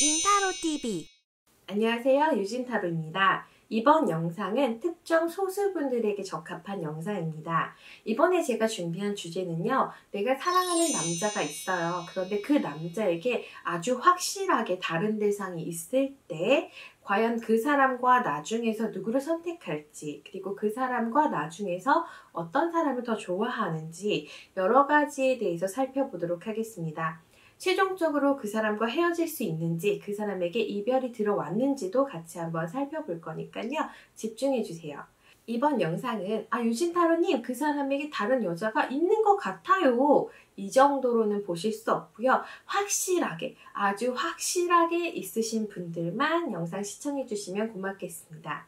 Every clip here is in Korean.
인타로TV. 안녕하세요, 유진타로입니다. 이번 영상은 특정 소수분들에게 적합한 영상입니다. 이번에 제가 준비한 주제는요, 내가 사랑하는 남자가 있어요. 그런데 그 남자에게 아주 확실하게 다른 대상이 있을 때 과연 그 사람과 나 중에서 누구를 선택할지, 그리고 그 사람과 나 중에서 어떤 사람을 더 좋아하는지 여러 가지에 대해서 살펴보도록 하겠습니다. 최종적으로 그 사람과 헤어질 수 있는지, 그 사람에게 이별이 들어왔는지도 같이 한번 살펴볼 거니까요. 집중해주세요. 이번 영상은 유진타로님, 그 사람에게 다른 여자가 있는 것 같아요, 이 정도로는 보실 수 없고요. 확실하게, 아주 확실하게 있으신 분들만 영상 시청해주시면 고맙겠습니다.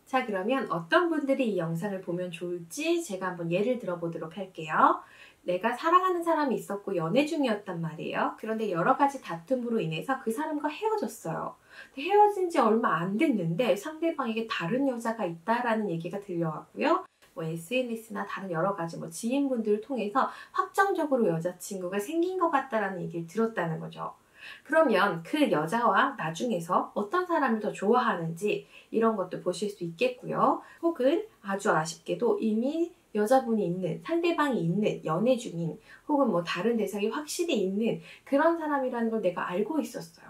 자, 그러면 어떤 분들이 이 영상을 보면 좋을지 제가 한번 예를 들어보도록 할게요. 내가 사랑하는 사람이 있었고 연애 중이었단 말이에요. 그런데 여러 가지 다툼으로 인해서 그 사람과 헤어졌어요. 헤어진 지 얼마 안 됐는데 상대방에게 다른 여자가 있다라는 얘기가 들려왔고요. SNS나 다른 여러 가지 지인분들을 통해서 확정적으로 여자친구가 생긴 것 같다라는 얘기를 들었다는 거죠. 그러면 그 여자와 나 중에서 어떤 사람을 더 좋아하는지 이런 것도 보실 수 있겠고요. 혹은 아주 아쉽게도 이미 여자분이 있는, 상대방이 있는, 연애 중인, 혹은 다른 대상이 확실히 있는 그런 사람이라는 걸 내가 알고 있었어요.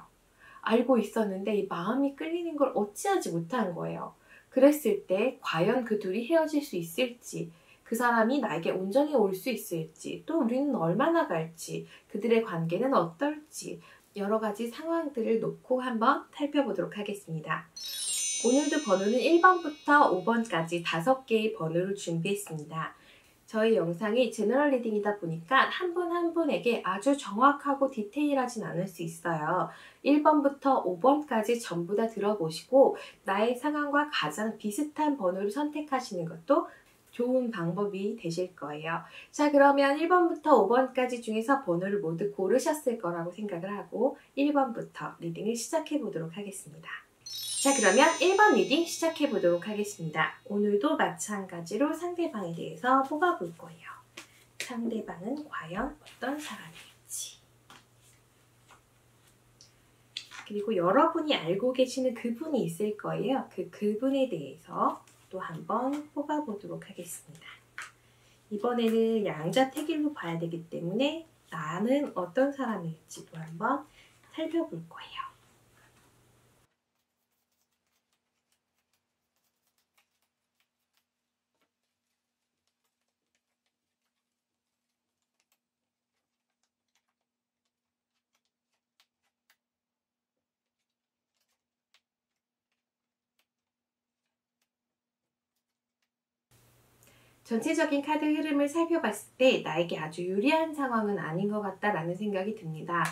알고 있었는데 이 마음이 끌리는 걸 어찌하지 못한 거예요. 그랬을 때 과연 그 둘이 헤어질 수 있을지, 그 사람이 나에게 온전히 올 수 있을지, 또 우리는 얼마나 갈지, 그들의 관계는 어떨지 여러 가지 상황들을 놓고 한번 살펴보도록 하겠습니다. 오늘도 번호는 1번부터 5번까지 5개의 번호를 준비했습니다. 저희 영상이 제너럴 리딩이다 보니까 한 분 한 분에게 아주 정확하고 디테일하진 않을 수 있어요. 1번부터 5번까지 전부 다 들어보시고 나의 상황과 가장 비슷한 번호를 선택하시는 것도 좋은 방법이 되실 거예요. 자, 그러면 1번부터 5번까지 중에서 번호를 모두 고르셨을 거라고 생각을 하고 1번부터 리딩을 시작해 보도록 하겠습니다. 자, 그러면 1번 리딩 시작해 보도록 하겠습니다. 오늘도 마찬가지로 상대방에 대해서 뽑아볼 거예요. 상대방은 과연 어떤 사람일지, 그리고 여러분이 알고 계시는 그분이 있을 거예요. 그분에 대해서 또 한번 뽑아보도록 하겠습니다. 이번에는 양자택일로 봐야 되기 때문에 나는 어떤 사람일지도 한번 살펴볼 거예요. 전체적인 카드 흐름을 살펴봤을 때 나에게 아주 유리한 상황은 아닌 것 같다라는 생각이 듭니다.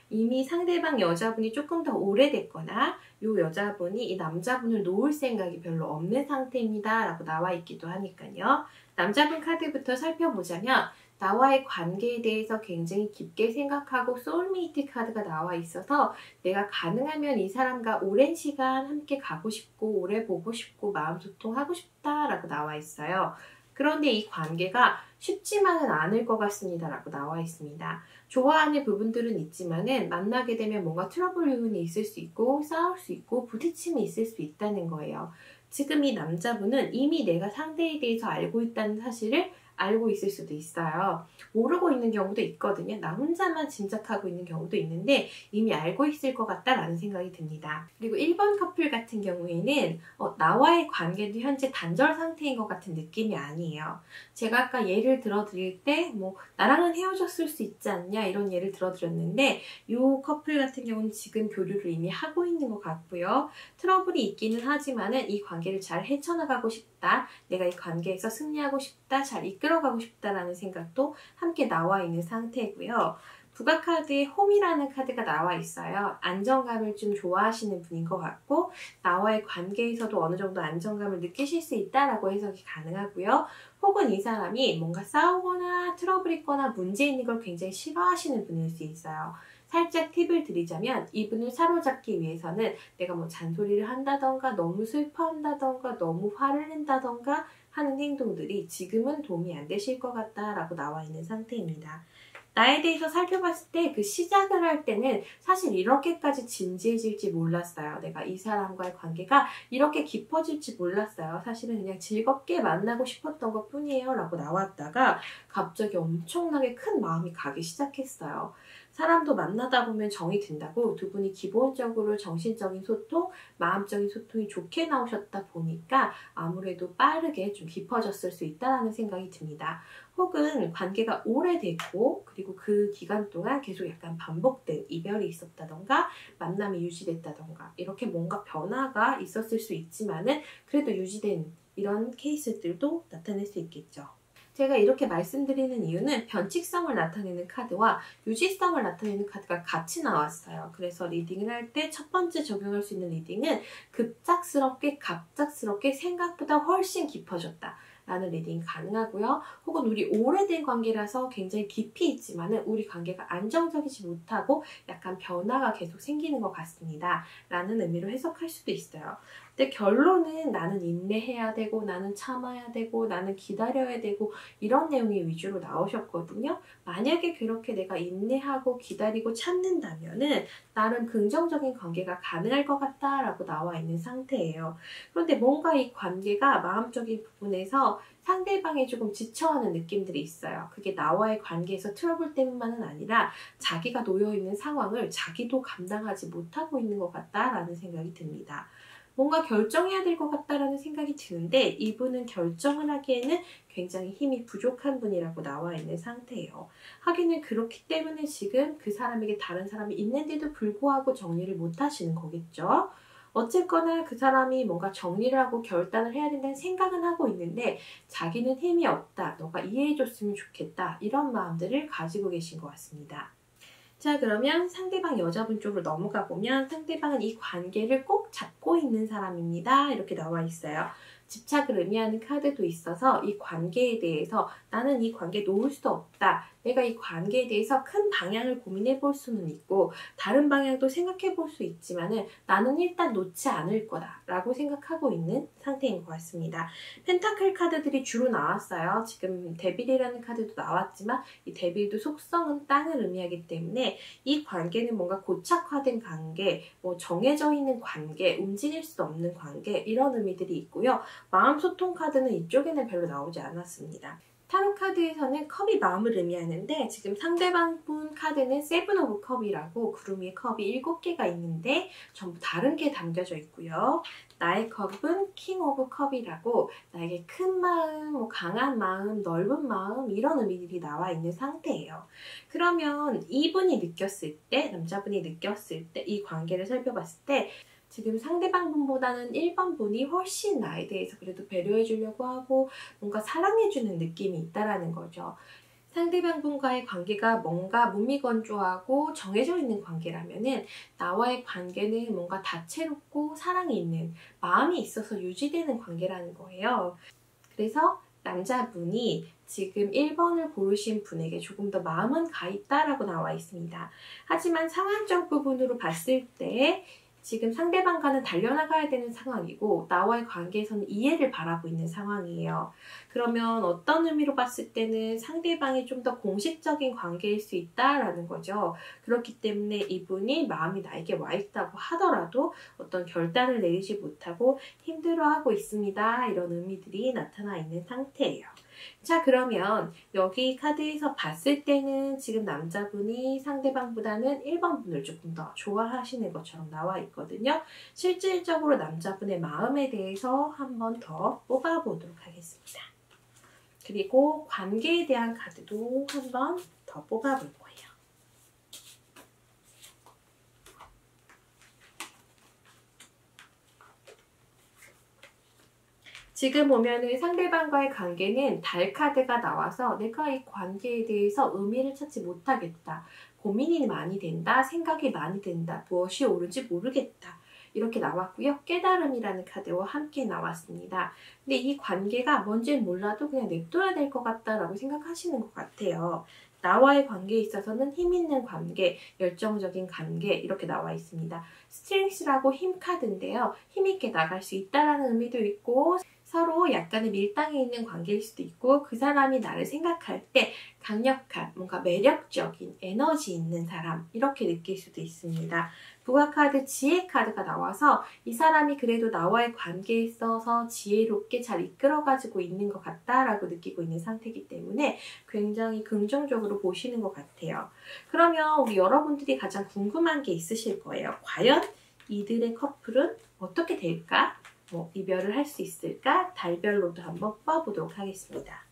이미 상대방 여자분이 조금 더 오래됐거나 이 여자분이 이 남자분을 놓을 생각이 별로 없는 상태입니다 라고 나와 있기도 하니까요. 남자분 카드부터 살펴보자면 나와의 관계에 대해서 굉장히 깊게 생각하고 소울메이트 카드가 나와 있어서 내가 가능하면 이 사람과 오랜 시간 함께 가고 싶고 오래 보고 싶고 마음 소통하고 싶다라고 나와 있어요. 그런데 이 관계가 쉽지만은 않을 것 같습니다 라고 나와 있습니다. 좋아하는 부분들은 있지만은 만나게 되면 뭔가 트러블 요인이 있을 수 있고 싸울 수 있고 부딪힘이 있을 수 있다는 거예요. 지금 이 남자분은 이미 내가 상대에 대해서 알고 있다는 사실을 알고 있을 수도 있어요. 모르고 있는 경우도 있거든요. 나 혼자만 짐작하고 있는 경우도 있는데 이미 알고 있을 것 같다라는 생각이 듭니다. 그리고 1번 커플 같은 경우에는 나와의 관계도 현재 단절 상태인 것 같은 느낌이 아니에요. 제가 아까 예를 들어드릴 때 나랑은 헤어졌을 수 있지 않냐 이런 예를 들어드렸는데 이 커플 같은 경우는 지금 교류를 이미 하고 있는 것 같고요. 트러블이 있기는 하지만은 이 관계를 잘 헤쳐나가고 싶다. 내가 이 관계에서 승리하고 싶다. 잘 이끌어가고 싶다라는 생각도 함께 나와 있는 상태고요. 부가카드에 홈이라는 카드가 나와 있어요. 안정감을 좀 좋아하시는 분인 것 같고 나와의 관계에서도 어느 정도 안정감을 느끼실 수 있다라고 해석이 가능하고요. 혹은 이 사람이 뭔가 싸우거나 트러블 있거나 문제 있는 걸 굉장히 싫어하시는 분일 수 있어요. 살짝 팁을 드리자면 이분을 사로잡기 위해서는 내가 잔소리를 한다던가 너무 슬퍼한다던가 너무 화를 낸다던가 하는 행동들이 지금은 도움이 안 되실 것 같다라고 나와 있는 상태입니다. 나에 대해서 살펴봤을 때 그 시작을 할 때는 사실 이렇게까지 진지해질지 몰랐어요. 내가 이 사람과의 관계가 이렇게 깊어질지 몰랐어요. 사실은 그냥 즐겁게 만나고 싶었던 것 뿐이에요 라고 나왔다가 갑자기 엄청나게 큰 마음이 가기 시작했어요. 사람도 만나다 보면 정이 든다고 두 분이 기본적으로 정신적인 소통, 마음적인 소통이 좋게 나오셨다 보니까 아무래도 빠르게 좀 깊어졌을 수 있다는 생각이 듭니다. 혹은 관계가 오래됐고 그리고 그 기간 동안 계속 약간 반복된 이별이 있었다던가 만남이 유지됐다던가 이렇게 뭔가 변화가 있었을 수 있지만은 그래도 유지된 이런 케이스들도 나타낼 수 있겠죠. 제가 이렇게 말씀드리는 이유는 변칙성을 나타내는 카드와 유지성을 나타내는 카드가 같이 나왔어요. 그래서 리딩을 할 때 첫 번째 적용할 수 있는 리딩은 급작스럽게 갑작스럽게 생각보다 훨씬 깊어졌다 라는 리딩이 가능하고요. 혹은 우리 오래된 관계라서 굉장히 깊이 있지만은 우리 관계가 안정적이지 못하고 약간 변화가 계속 생기는 것 같습니다 라는 의미로 해석할 수도 있어요. 근데 결론은 나는 인내해야 되고 나는 참아야 되고 나는 기다려야 되고 이런 내용이 위주로 나오셨거든요. 만약에 그렇게 내가 인내하고 기다리고 참는다면은 나름 긍정적인 관계가 가능할 것 같다라고 나와 있는 상태예요. 그런데 뭔가 이 관계가 마음적인 부분에서 상대방이 조금 지쳐하는 느낌들이 있어요. 그게 나와의 관계에서 트러블 때문만은 아니라 자기가 놓여있는 상황을 자기도 감당하지 못하고 있는 것 같다라는 생각이 듭니다. 뭔가 결정해야 될 것 같다라는 생각이 드는데 이분은 결정을 하기에는 굉장히 힘이 부족한 분이라고 나와 있는 상태예요. 하기는 그렇기 때문에 지금 그 사람에게 다른 사람이 있는데도 불구하고 정리를 못 하시는 거겠죠. 어쨌거나 그 사람이 뭔가 정리를 하고 결단을 해야 된다는 생각은 하고 있는데 자기는 힘이 없다, 너가 이해해줬으면 좋겠다 이런 마음들을 가지고 계신 것 같습니다. 자, 그러면 상대방 여자분 쪽으로 넘어가 보면 상대방은 이 관계를 꼭 잡고 있는 사람입니다. 이렇게 나와 있어요. 집착을 의미하는 카드도 있어서 이 관계에 대해서 나는 이 관계에 놓을 수 없다. 내가 이 관계에 대해서 큰 방향을 고민해 볼 수는 있고 다른 방향도 생각해 볼 수 있지만은 나는 일단 놓지 않을 거다 라고 생각하고 있는 상태인 것 같습니다. 펜타클 카드들이 주로 나왔어요. 지금 데빌이라는 카드도 나왔지만 이 데빌도 속성은 땅을 의미하기 때문에 이 관계는 뭔가 고착화된 관계, 뭐 정해져 있는 관계, 움직일 수 없는 관계 이런 의미들이 있고요. 마음 소통 카드는 이쪽에는 별로 나오지 않았습니다. 타로 카드에서는 컵이 마음을 의미하는데 지금 상대방 분 카드는 세븐 오브 컵이라고 구름 위에 컵이 7개가 있는데 전부 다른 게 담겨져 있고요. 나의 컵은 킹 오브 컵이라고 나에게 큰 마음, 뭐 강한 마음, 넓은 마음 이런 의미들이 나와 있는 상태예요. 그러면 이분이 느꼈을 때, 남자분이 느꼈을 때 이 관계를 살펴봤을 때 지금 상대방 분보다는 1번 분이 훨씬 나에 대해서 그래도 배려해 주려고 하고 뭔가 사랑해 주는 느낌이 있다라는 거죠. 상대방 분과의 관계가 뭔가 무미건조하고 정해져 있는 관계라면은 나와의 관계는 뭔가 다채롭고 사랑이 있는 마음이 있어서 유지되는 관계라는 거예요. 그래서 남자분이 지금 1번을 고르신 분에게 조금 더 마음은 가 있다라고 나와 있습니다. 하지만 상황적 부분으로 봤을 때 지금 상대방과는 달려나가야 되는 상황이고 나와의 관계에서는 이해를 바라고 있는 상황이에요. 그러면 어떤 의미로 봤을 때는 상대방이 좀 더 공식적인 관계일 수 있다라는 거죠. 그렇기 때문에 이분이 마음이 나에게 와 있다고 하더라도 어떤 결단을 내리지 못하고 힘들어하고 있습니다. 이런 의미들이 나타나 있는 상태예요. 자, 그러면 여기 카드에서 봤을 때는 지금 남자분이 상대방보다는 1번 분을 조금 더 좋아하시는 것처럼 나와 있거든요. 실질적으로 남자분의 마음에 대해서 한 번 더 뽑아보도록 하겠습니다. 그리고 관계에 대한 카드도 한 번 더 뽑아볼 거예요. 지금 보면은 상대방과의 관계는 달 카드가 나와서 내가 이 관계에 대해서 의미를 찾지 못하겠다. 고민이 많이 된다. 생각이 많이 된다. 무엇이 옳은지 모르겠다. 이렇게 나왔고요. 깨달음이라는 카드와 함께 나왔습니다. 근데 이 관계가 뭔지는 몰라도 그냥 냅둬야 될 것 같다라고 생각하시는 것 같아요. 나와의 관계에 있어서는 힘 있는 관계, 열정적인 관계 이렇게 나와 있습니다. 스트렝스라고 힘 카드인데요. 힘있게 나갈 수 있다라는 의미도 있고 서로 약간의 밀당이 있는 관계일 수도 있고 그 사람이 나를 생각할 때 강력한 뭔가 매력적인 에너지 있는 사람 이렇게 느낄 수도 있습니다. 부가카드 지혜 카드가 나와서 이 사람이 그래도 나와의 관계에 있어서 지혜롭게 잘 이끌어가지고 있는 것 같다라고 느끼고 있는 상태이기 때문에 굉장히 긍정적으로 보시는 것 같아요. 그러면 우리 여러분들이 가장 궁금한 게 있으실 거예요. 과연 이들의 커플은 어떻게 될까? 뭐 이별을 할 수 있을까? 달별로도 한번 뽑아보도록 하겠습니다.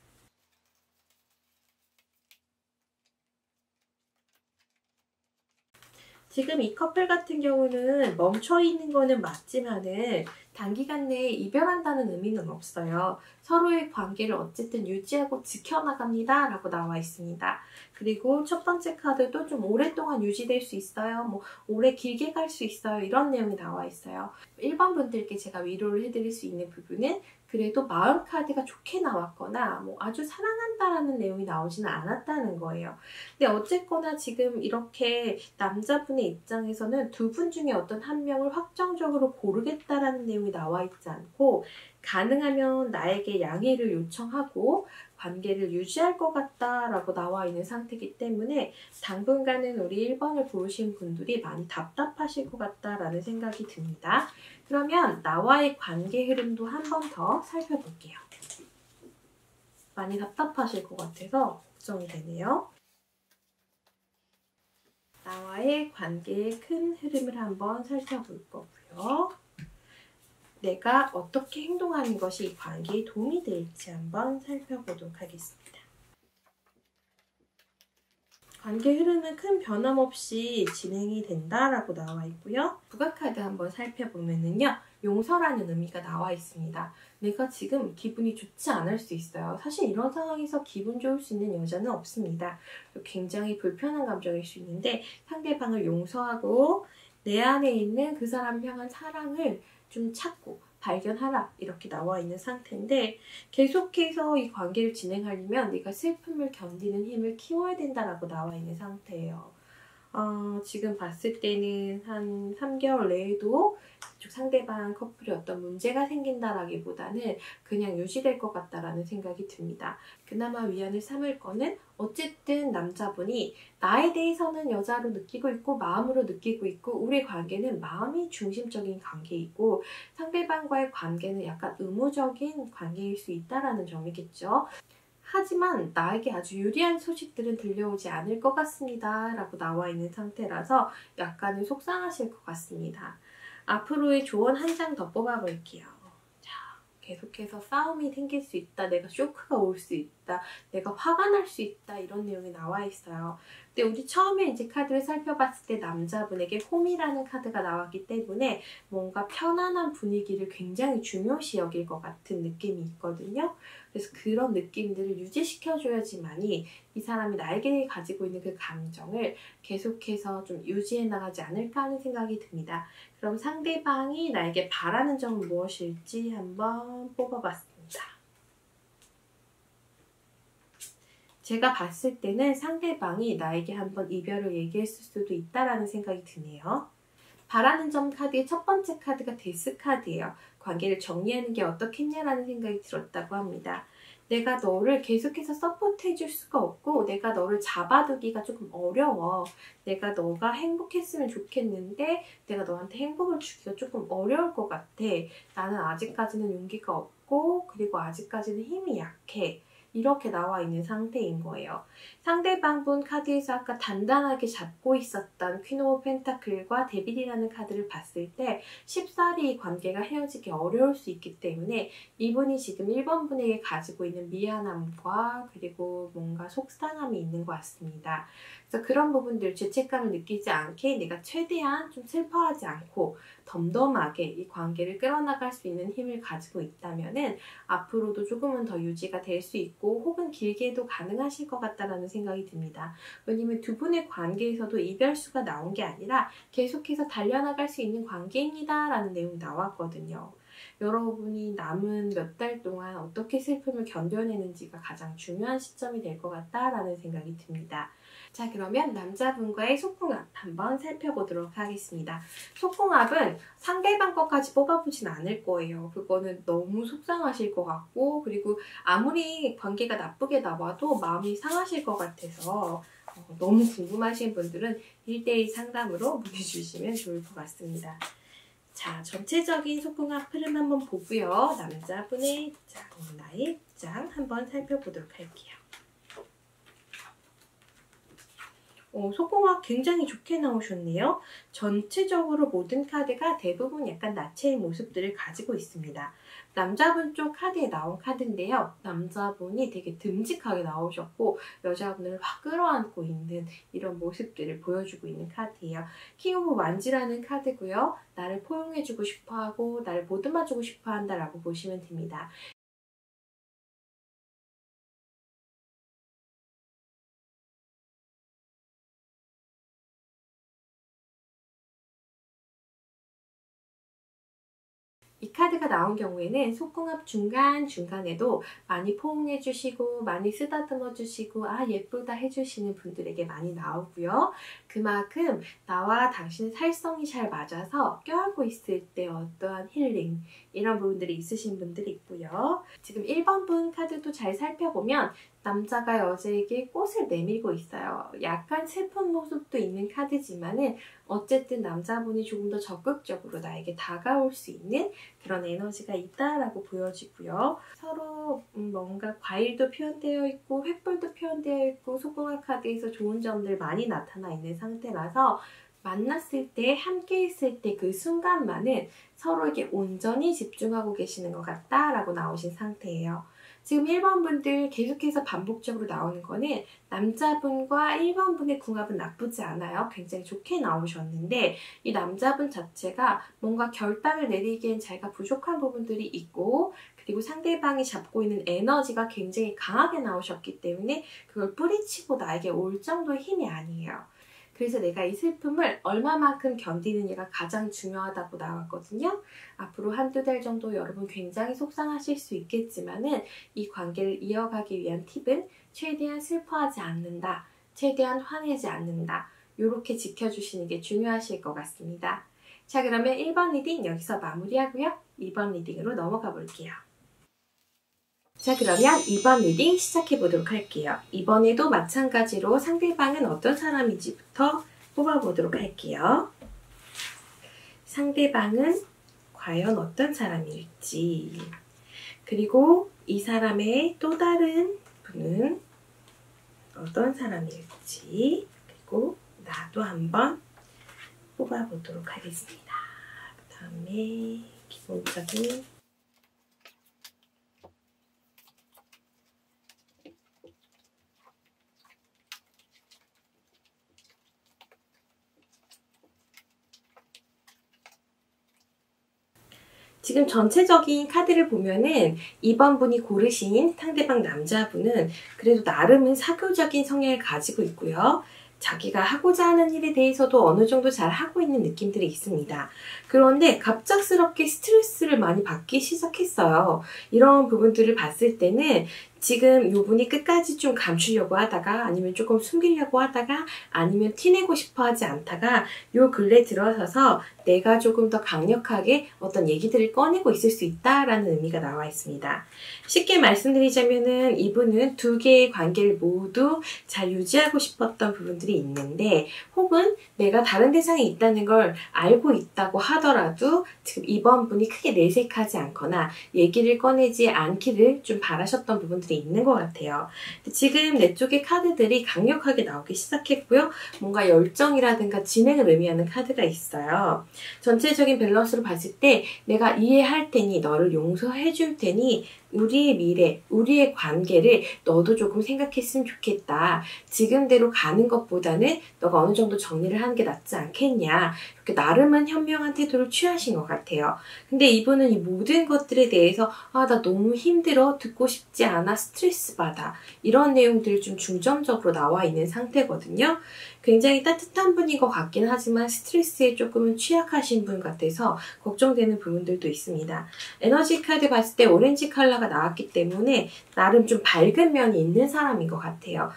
지금 이 커플 같은 경우는 멈춰있는 거는 맞지만은 단기간 내에 이별한다는 의미는 없어요. 서로의 관계를 어쨌든 유지하고 지켜나갑니다 라고 나와 있습니다. 그리고 첫 번째 카드도 좀 오랫동안 유지될 수 있어요. 뭐 오래 길게 갈 수 있어요. 이런 내용이 나와 있어요. 1번 분들께 제가 위로를 해드릴 수 있는 부분은 그래도 마음 카드가 좋게 나왔거나 뭐 아주 사랑한다라는 내용이 나오지는 않았다는 거예요. 근데 어쨌거나 지금 이렇게 남자분의 입장에서는 두 분 중에 어떤 한 명을 확정적으로 고르겠다라는 내용이 나와 있지 않고 가능하면 나에게 양해를 요청하고 관계를 유지할 것 같다라고 나와 있는 상태이기 때문에 당분간은 우리 1번을 고르신 분들이 많이 답답하실 것 같다라는 생각이 듭니다. 그러면 나와의 관계 흐름도 한 번 더 살펴볼게요. 많이 답답하실 것 같아서 걱정이 되네요. 나와의 관계의 큰 흐름을 한번 살펴볼 거고요. 내가 어떻게 행동하는 것이 이 관계에 도움이 될지 한번 살펴보도록 하겠습니다. 관계 흐름은 큰 변함 없이 진행이 된다라고 나와 있고요. 부가카드 한번 살펴보면은요. 용서라는 의미가 나와 있습니다. 내가 지금 기분이 좋지 않을 수 있어요. 사실 이런 상황에서 기분 좋을 수 있는 여자는 없습니다. 굉장히 불편한 감정일 수 있는데 상대방을 용서하고 내 안에 있는 그 사람 향한 사랑을 좀 찾고 발견하라 이렇게 나와 있는 상태인데 계속해서 이 관계를 진행하려면 네가 슬픔을 견디는 힘을 키워야 된다라고 나와 있는 상태예요. 지금 봤을 때는 한 3개월 내에도 그쪽 상대방 커플이 어떤 문제가 생긴다라기보다는 그냥 유지될 것 같다라는 생각이 듭니다. 그나마 위안을 삼을 거는 어쨌든 남자분이 나에 대해서는 여자로 느끼고 있고 마음으로 느끼고 있고 우리 관계는 마음이 중심적인 관계이고 상대방과의 관계는 약간 의무적인 관계일 수 있다라는 점이겠죠. 하지만 나에게 아주 유리한 소식들은 들려오지 않을 것 같습니다 라고 나와 있는 상태라서 약간은 속상하실 것 같습니다. 앞으로의 조언 한 장 더 뽑아볼게요. 자, 계속해서 싸움이 생길 수 있다. 내가 쇼크가 올 수 있다. 내가 화가 날 수 있다. 이런 내용이 나와 있어요. 근데 우리 처음에 이제 카드를 살펴봤을 때 남자분에게 홈이라는 카드가 나왔기 때문에 뭔가 편안한 분위기를 굉장히 중요시 여길 것 같은 느낌이 있거든요. 그래서 그런 느낌들을 유지시켜줘야지만이 이 사람이 나에게 가지고 있는 그 감정을 계속해서 좀 유지해 나가지 않을까 하는 생각이 듭니다. 그럼 상대방이 나에게 바라는 점은 무엇일지 한번 뽑아봤습니다. 제가 봤을 때는 상대방이 나에게 한번 이별을 얘기했을 수도 있다라는 생각이 드네요. 바라는 점 카드의 첫 번째 카드가 데스 카드예요. 관계를 정리하는 게 어떻겠냐라는 생각이 들었다고 합니다. 내가 너를 계속해서 서포트해 줄 수가 없고 내가 너를 잡아두기가 조금 어려워. 내가 너가 행복했으면 좋겠는데 내가 너한테 행복을 주기가 조금 어려울 것 같아. 나는 아직까지는 용기가 없고 그리고 아직까지는 힘이 약해. 이렇게 나와 있는 상태인 거예요. 상대방분 카드에서 아까 단단하게 잡고 있었던 퀸 오브 펜타클과 데빌이라는 카드를 봤을 때 쉽사리 관계가 헤어지기 어려울 수 있기 때문에 이분이 지금 1번 분에게 가지고 있는 미안함과 그리고 뭔가 속상함이 있는 것 같습니다. 그래서 그런 부분들 죄책감을 느끼지 않게 내가 최대한 좀 슬퍼하지 않고 덤덤하게 이 관계를 끌어나갈 수 있는 힘을 가지고 있다면은 앞으로도 조금은 더 유지가 될 수 있고 혹은 길게도 가능하실 것 같다라는 생각이 듭니다. 왜냐면 두 분의 관계에서도 이별수가 나온 게 아니라 계속해서 달려나갈 수 있는 관계입니다 라는 내용이 나왔거든요. 여러분이 남은 몇 달 동안 어떻게 슬픔을 견뎌내는지가 가장 중요한 시점이 될 것 같다라는 생각이 듭니다. 자, 그러면 남자분과의 속궁합 한번 살펴보도록 하겠습니다. 속궁합은 상대방 것까지 뽑아보진 않을 거예요. 그거는 너무 속상하실 것 같고, 그리고 아무리 관계가 나쁘게 나와도 마음이 상하실 것 같아서 너무 궁금하신 분들은 1대1 상담으로 문의 주시면 좋을 것 같습니다. 자, 전체적인 속궁합 흐름 한번 보고요. 남자분의 입장, 나의 입장 한번 살펴보도록 할게요. 속궁합 굉장히 좋게 나오셨네요. 전체적으로 모든 카드가 대부분 약간 나체의 모습들을 가지고 있습니다. 남자분 쪽 카드에 나온 카드인데요. 남자분이 되게 듬직하게 나오셨고 여자분을 확 끌어안고 있는 이런 모습들을 보여주고 있는 카드예요. 킹 오브 완지라는 카드고요. 나를 포용해주고 싶어하고 나를 보듬어주고 싶어한다 라고 보시면 됩니다. 이 카드가 나온 경우에는 속궁합 중간중간에도 많이 포옹해주시고 많이 쓰다듬어주시고 아 예쁘다 해주시는 분들에게 많이 나오고요. 그만큼 나와 당신의 살성이 잘 맞아서 껴안고 있을 때 어떠한 힐링 이런 부분들이 있으신 분들이 있고요. 지금 1번 분 카드도 잘 살펴보면 남자가 여자에게 꽃을 내밀고 있어요. 약간 슬픈 모습도 있는 카드지만은 어쨌든 남자분이 조금 더 적극적으로 나에게 다가올 수 있는 그런 에너지가 있다라고 보여지고요. 서로 뭔가 과일도 표현되어 있고 횃불도 표현되어 있고 속궁합 카드에서 좋은 점들 많이 나타나 있는 상태라서 만났을 때 함께 있을 때 그 순간만은 서로에게 온전히 집중하고 계시는 것 같다라고 나오신 상태예요. 지금 1번 분들 계속해서 반복적으로 나오는 거는 남자분과 1번 분의 궁합은 나쁘지 않아요. 굉장히 좋게 나오셨는데 이 남자분 자체가 뭔가 결단을 내리기엔 자기가 부족한 부분들이 있고 그리고 상대방이 잡고 있는 에너지가 굉장히 강하게 나오셨기 때문에 그걸 뿌리치고 나에게 올 정도의 힘이 아니에요. 그래서 내가 이 슬픔을 얼마만큼 견디느냐가 가장 중요하다고 나왔거든요. 앞으로 한두 달 정도 여러분 굉장히 속상하실 수 있겠지만은 이 관계를 이어가기 위한 팁은 최대한 슬퍼하지 않는다. 최대한 화내지 않는다. 이렇게 지켜주시는 게 중요하실 것 같습니다. 자, 그러면 1번 리딩 여기서 마무리하고요. 2번 리딩으로 넘어가 볼게요. 자, 그러면 2번 리딩 시작해 보도록 할게요. 이번에도 마찬가지로 상대방은 어떤 사람인지부터 뽑아보도록 할게요. 상대방은 과연 어떤 사람일지, 그리고 이 사람의 또 다른 분은 어떤 사람일지, 그리고 나도 한번 뽑아보도록 하겠습니다. 그 다음에 기본적인 지금 전체적인 카드를 보면은 2번 분이 고르신 상대방 남자분은 그래도 나름은 사교적인 성향을 가지고 있고요. 자기가 하고자 하는 일에 대해서도 어느 정도 잘 하고 있는 느낌들이 있습니다. 그런데 갑작스럽게 스트레스를 많이 받기 시작했어요. 이런 부분들을 봤을 때는 지금 이 분이 끝까지 좀 감추려고 하다가 아니면 조금 숨기려고 하다가 아니면 티내고 싶어 하지 않다가 요 근래 들어서서 내가 조금 더 강력하게 어떤 얘기들을 꺼내고 있을 수 있다라는 의미가 나와 있습니다. 쉽게 말씀드리자면은 이분은 두 개의 관계를 모두 잘 유지하고 싶었던 부분들이 있는데 혹은 내가 다른 대상이 있다는 걸 알고 있다고 하더라도 지금 이번 분이 크게 내색하지 않거나 얘기를 꺼내지 않기를 좀 바라셨던 부분들이 있는 것 같아요. 지금 내 쪽의 카드들이 강력하게 나오기 시작했고요. 뭔가 열정이라든가 진행을 의미하는 카드가 있어요. 전체적인 밸런스로 봤을 때 내가 이해할 테니 너를 용서해 줄 테니 우리의 미래, 우리의 관계를 너도 조금 생각했으면 좋겠다. 지금대로 가는 것보다는 너가 어느 정도 정리를 하는 게 낫지 않겠냐. 이렇게 나름은 현명한 태도를 취하신 것 같아요. 근데 이분은 이 모든 것들에 대해서 아, 나 너무 힘들어, 듣고 싶지 않아, 스트레스 받아. 이런 내용들이 좀 중점적으로 나와 있는 상태거든요. 굉장히 따뜻한 분인 것 같긴 하지만 스트레스에 조금은 취약하신 분 같아서 걱정되는 부분들도 있습니다. 에너지 카드 봤을 때 오렌지 컬러가 나왔기 때문에 나름 좀 밝은 면이 있는 사람인 것 같아요.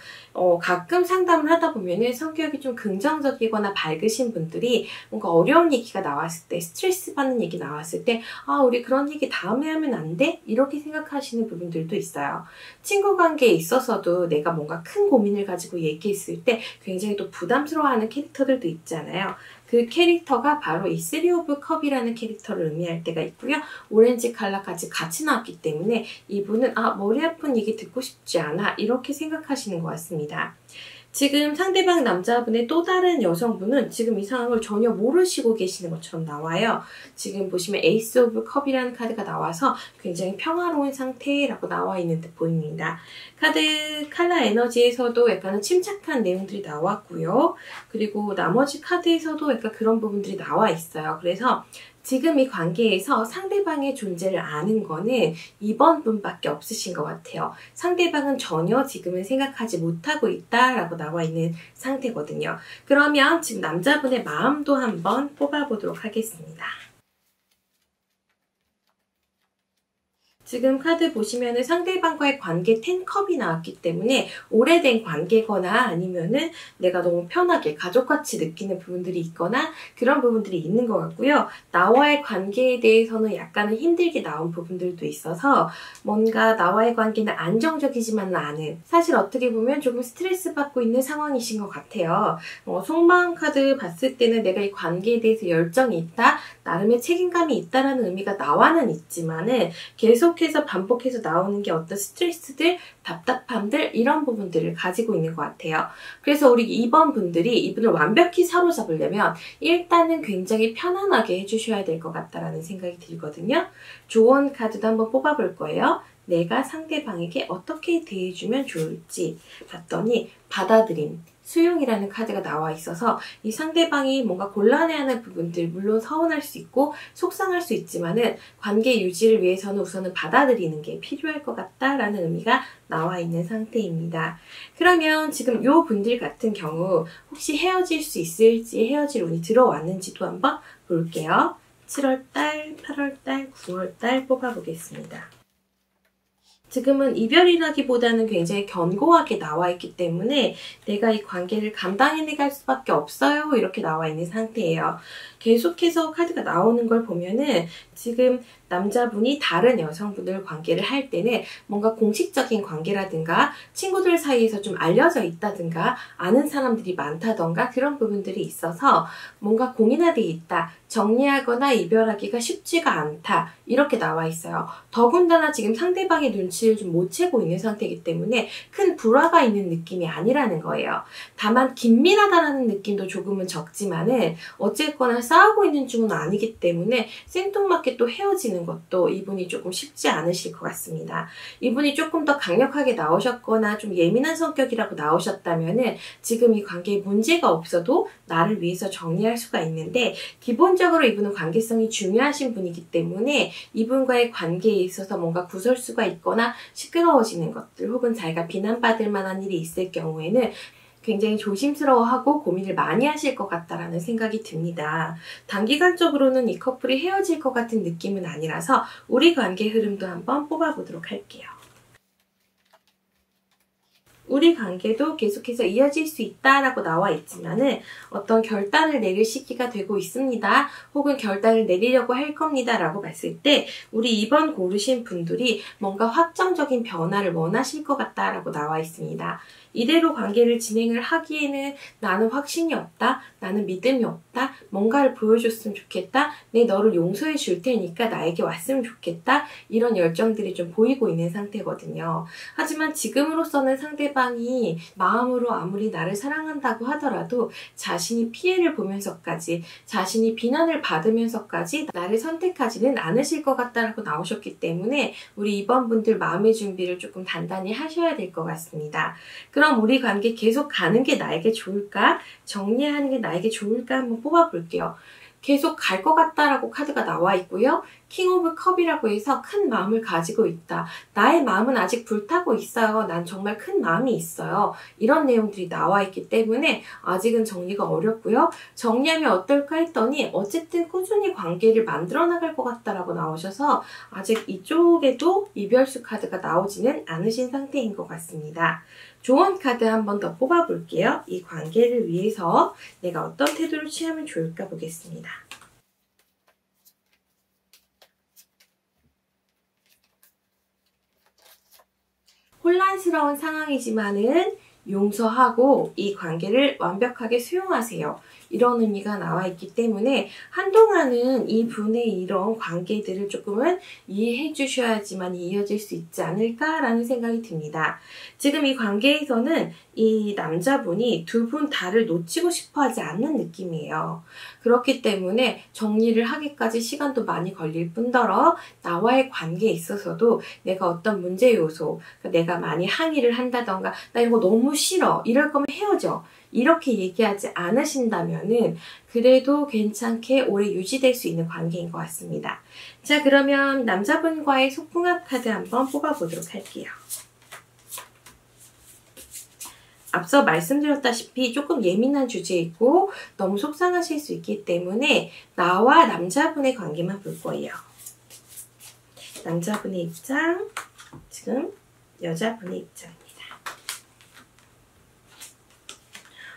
가끔 상담을 하다 보면은 성격이 좀 긍정적이거나 밝으신 분들이 뭔가 어려운 얘기가 나왔을 때, 스트레스 받는 얘기 나왔을 때, 아, 우리 그런 얘기 다음에 하면 안 돼? 이렇게 생각하시는 부분들도 있어요. 친구 관계에 있어서도 내가 뭔가 큰 고민을 가지고 얘기했을 때 굉장히 또 부담스러워하는 캐릭터들도 있잖아요. 그 캐릭터가 바로 이 3 오브 컵이라는 캐릭터를 의미할 때가 있고요. 오렌지 컬러까지 같이 나왔기 때문에 이분은 머리 아픈 얘기 듣고 싶지 않아 이렇게 생각하시는 것 같습니다. 지금 상대방 남자분의 또 다른 여성분은 지금 이 상황을 전혀 모르시고 계시는 것처럼 나와요. 지금 보시면 에이스 오브 컵이라는 카드가 나와서 굉장히 평화로운 상태라고 나와 있는 듯 보입니다. 카드 칼라 에너지에서도 약간은 침착한 내용들이 나왔고요. 그리고 나머지 카드에서도 약간 그런 부분들이 나와 있어요. 그래서 지금 이 관계에서 상대방의 존재를 아는 거는 이번 분밖에 없으신 것 같아요. 상대방은 전혀 지금은 생각하지 못하고 있다라고 나와 있는 상태거든요. 그러면 지금 남자분의 마음도 한번 뽑아보도록 하겠습니다. 지금 카드 보시면은 상대방과의 관계 10컵이 나왔기 때문에 오래된 관계거나 아니면은 내가 너무 편하게 가족같이 느끼는 부분들이 있거나 그런 부분들이 있는 것 같고요. 나와의 관계에 대해서는 약간은 힘들게 나온 부분들도 있어서 뭔가 나와의 관계는 안정적이지만은 않은, 사실 어떻게 보면 조금 스트레스 받고 있는 상황이신 것 같아요. 속마음 카드 봤을 때는 내가 이 관계에 대해서 열정이 있다, 나름의 책임감이 있다라는 의미가 나와는 있지만은 계속해서 반복해서 나오는 게 어떤 스트레스들, 답답함들 이런 부분들을 가지고 있는 것 같아요. 그래서 우리 2번 분들이 이분을 완벽히 사로잡으려면 일단은 굉장히 편안하게 해주셔야 될 것 같다라는 생각이 들거든요. 조언 카드도 한번 뽑아볼 거예요. 내가 상대방에게 어떻게 대해주면 좋을지 봤더니 받아들임, 수용이라는 카드가 나와 있어서 이 상대방이 뭔가 곤란해하는 부분들, 물론 서운할 수 있고 속상할 수 있지만은 관계 유지를 위해서는 우선은 받아들이는 게 필요할 것 같다라는 의미가 나와 있는 상태입니다. 그러면 지금 이 분들 같은 경우 혹시 헤어질 수 있을지, 헤어질 운이 들어왔는지도 한번 볼게요. 7월달, 8월달, 9월달 뽑아보겠습니다. 지금은 이별이라기보다는 굉장히 견고하게 나와 있기 때문에 내가 이 관계를 감당해내갈 수밖에 없어요. 이렇게 나와 있는 상태예요. 계속해서 카드가 나오는 걸 보면은 지금 남자분이 다른 여성분들 관계를 할 때는 뭔가 공식적인 관계라든가 친구들 사이에서 좀 알려져 있다든가 아는 사람들이 많다던가 그런 부분들이 있어서 뭔가 공인화되어 있다, 정리하거나 이별하기가 쉽지가 않다 이렇게 나와 있어요. 더군다나 지금 상대방의 눈치를 좀 못 채고 있는 상태이기 때문에 큰 불화가 있는 느낌이 아니라는 거예요. 다만 긴밀하다라는 느낌도 조금은 적지만은 어쨌거나 싸우고 있는 중은 아니기 때문에 생뚱맞게 또 헤어지는 것도 이분이 조금 쉽지 않으실 것 같습니다. 이분이 조금 더 강력하게 나오셨거나 좀 예민한 성격이라고 나오셨다면은 지금 이 관계에 문제가 없어도 나를 위해서 정리할 수가 있는데 기본적으로 이분은 관계성이 중요하신 분이기 때문에 이분과의 관계에 있어서 뭔가 구설수가 있거나 시끄러워지는 것들 혹은 자기가 비난받을 만한 일이 있을 경우에는 굉장히 조심스러워하고 고민을 많이 하실 것 같다라는 생각이 듭니다. 단기간적으로는 이 커플이 헤어질 것 같은 느낌은 아니라서 우리 관계 흐름도 한번 뽑아보도록 할게요. 우리 관계도 계속해서 이어질 수 있다라고 나와 있지만은 어떤 결단을 내릴 시기가 되고 있습니다. 혹은 결단을 내리려고 할 겁니다. 라고 봤을 때 우리 2번 고르신 분들이 뭔가 확정적인 변화를 원하실 것 같다라고 나와 있습니다. 이대로 관계를 진행을 하기에는 나는 확신이 없다, 나는 믿음이 없다, 뭔가를 보여줬으면 좋겠다, 내 너를 용서해 줄 테니까 나에게 왔으면 좋겠다, 이런 열정들이 좀 보이고 있는 상태거든요. 하지만 지금으로서는 상대방이 마음으로 아무리 나를 사랑한다고 하더라도 자신이 피해를 보면서까지, 자신이 비난을 받으면서까지 나를 선택하지는 않으실 것 같다라고 나오셨기 때문에 우리 2번 분들 마음의 준비를 조금 단단히 하셔야 될 것 같습니다. 그럼 우리 관계 계속 가는 게 나에게 좋을까? 정리하는 게 나에게 좋을까? 한번 뽑아볼게요. 계속 갈 것 같다라고 카드가 나와 있고요. 킹 오브 컵이라고 해서 큰 마음을 가지고 있다. 나의 마음은 아직 불타고 있어요. 난 정말 큰 마음이 있어요. 이런 내용들이 나와 있기 때문에 아직은 정리가 어렵고요. 정리하면 어떨까 했더니 어쨌든 꾸준히 관계를 만들어 나갈 것 같다라고 나오셔서 아직 이쪽에도 이별수 카드가 나오지는 않으신 상태인 것 같습니다. 좋은 카드 한 번 더 뽑아볼게요. 이 관계를 위해서 내가 어떤 태도를 취하면 좋을까 보겠습니다. 혼란스러운 상황이지만은 용서하고 이 관계를 완벽하게 수용하세요. 이런 의미가 나와 있기 때문에 한동안은 이 분의 이런 관계들을 조금은 이해해 주셔야지만 이어질 수 있지 않을까라는 생각이 듭니다. 지금 이 관계에서는 이 남자분이 두 분 다를 놓치고 싶어 하지 않는 느낌이에요. 그렇기 때문에 정리를 하기까지 시간도 많이 걸릴 뿐더러 나와의 관계에 있어서도 내가 어떤 문제 요소, 내가 많이 항의를 한다던가 나 이거 너무 싫어 이럴 거면 헤어져 이렇게 얘기하지 않으신다면은 그래도 괜찮게 오래 유지될 수 있는 관계인 것 같습니다. 자, 그러면 남자분과의 속궁합 카드 한번 뽑아보도록 할게요. 앞서 말씀드렸다시피 조금 예민한 주제이고 너무 속상하실 수 있기 때문에 나와 남자분의 관계만 볼 거예요. 남자분의 입장, 지금 여자분의 입장입니다.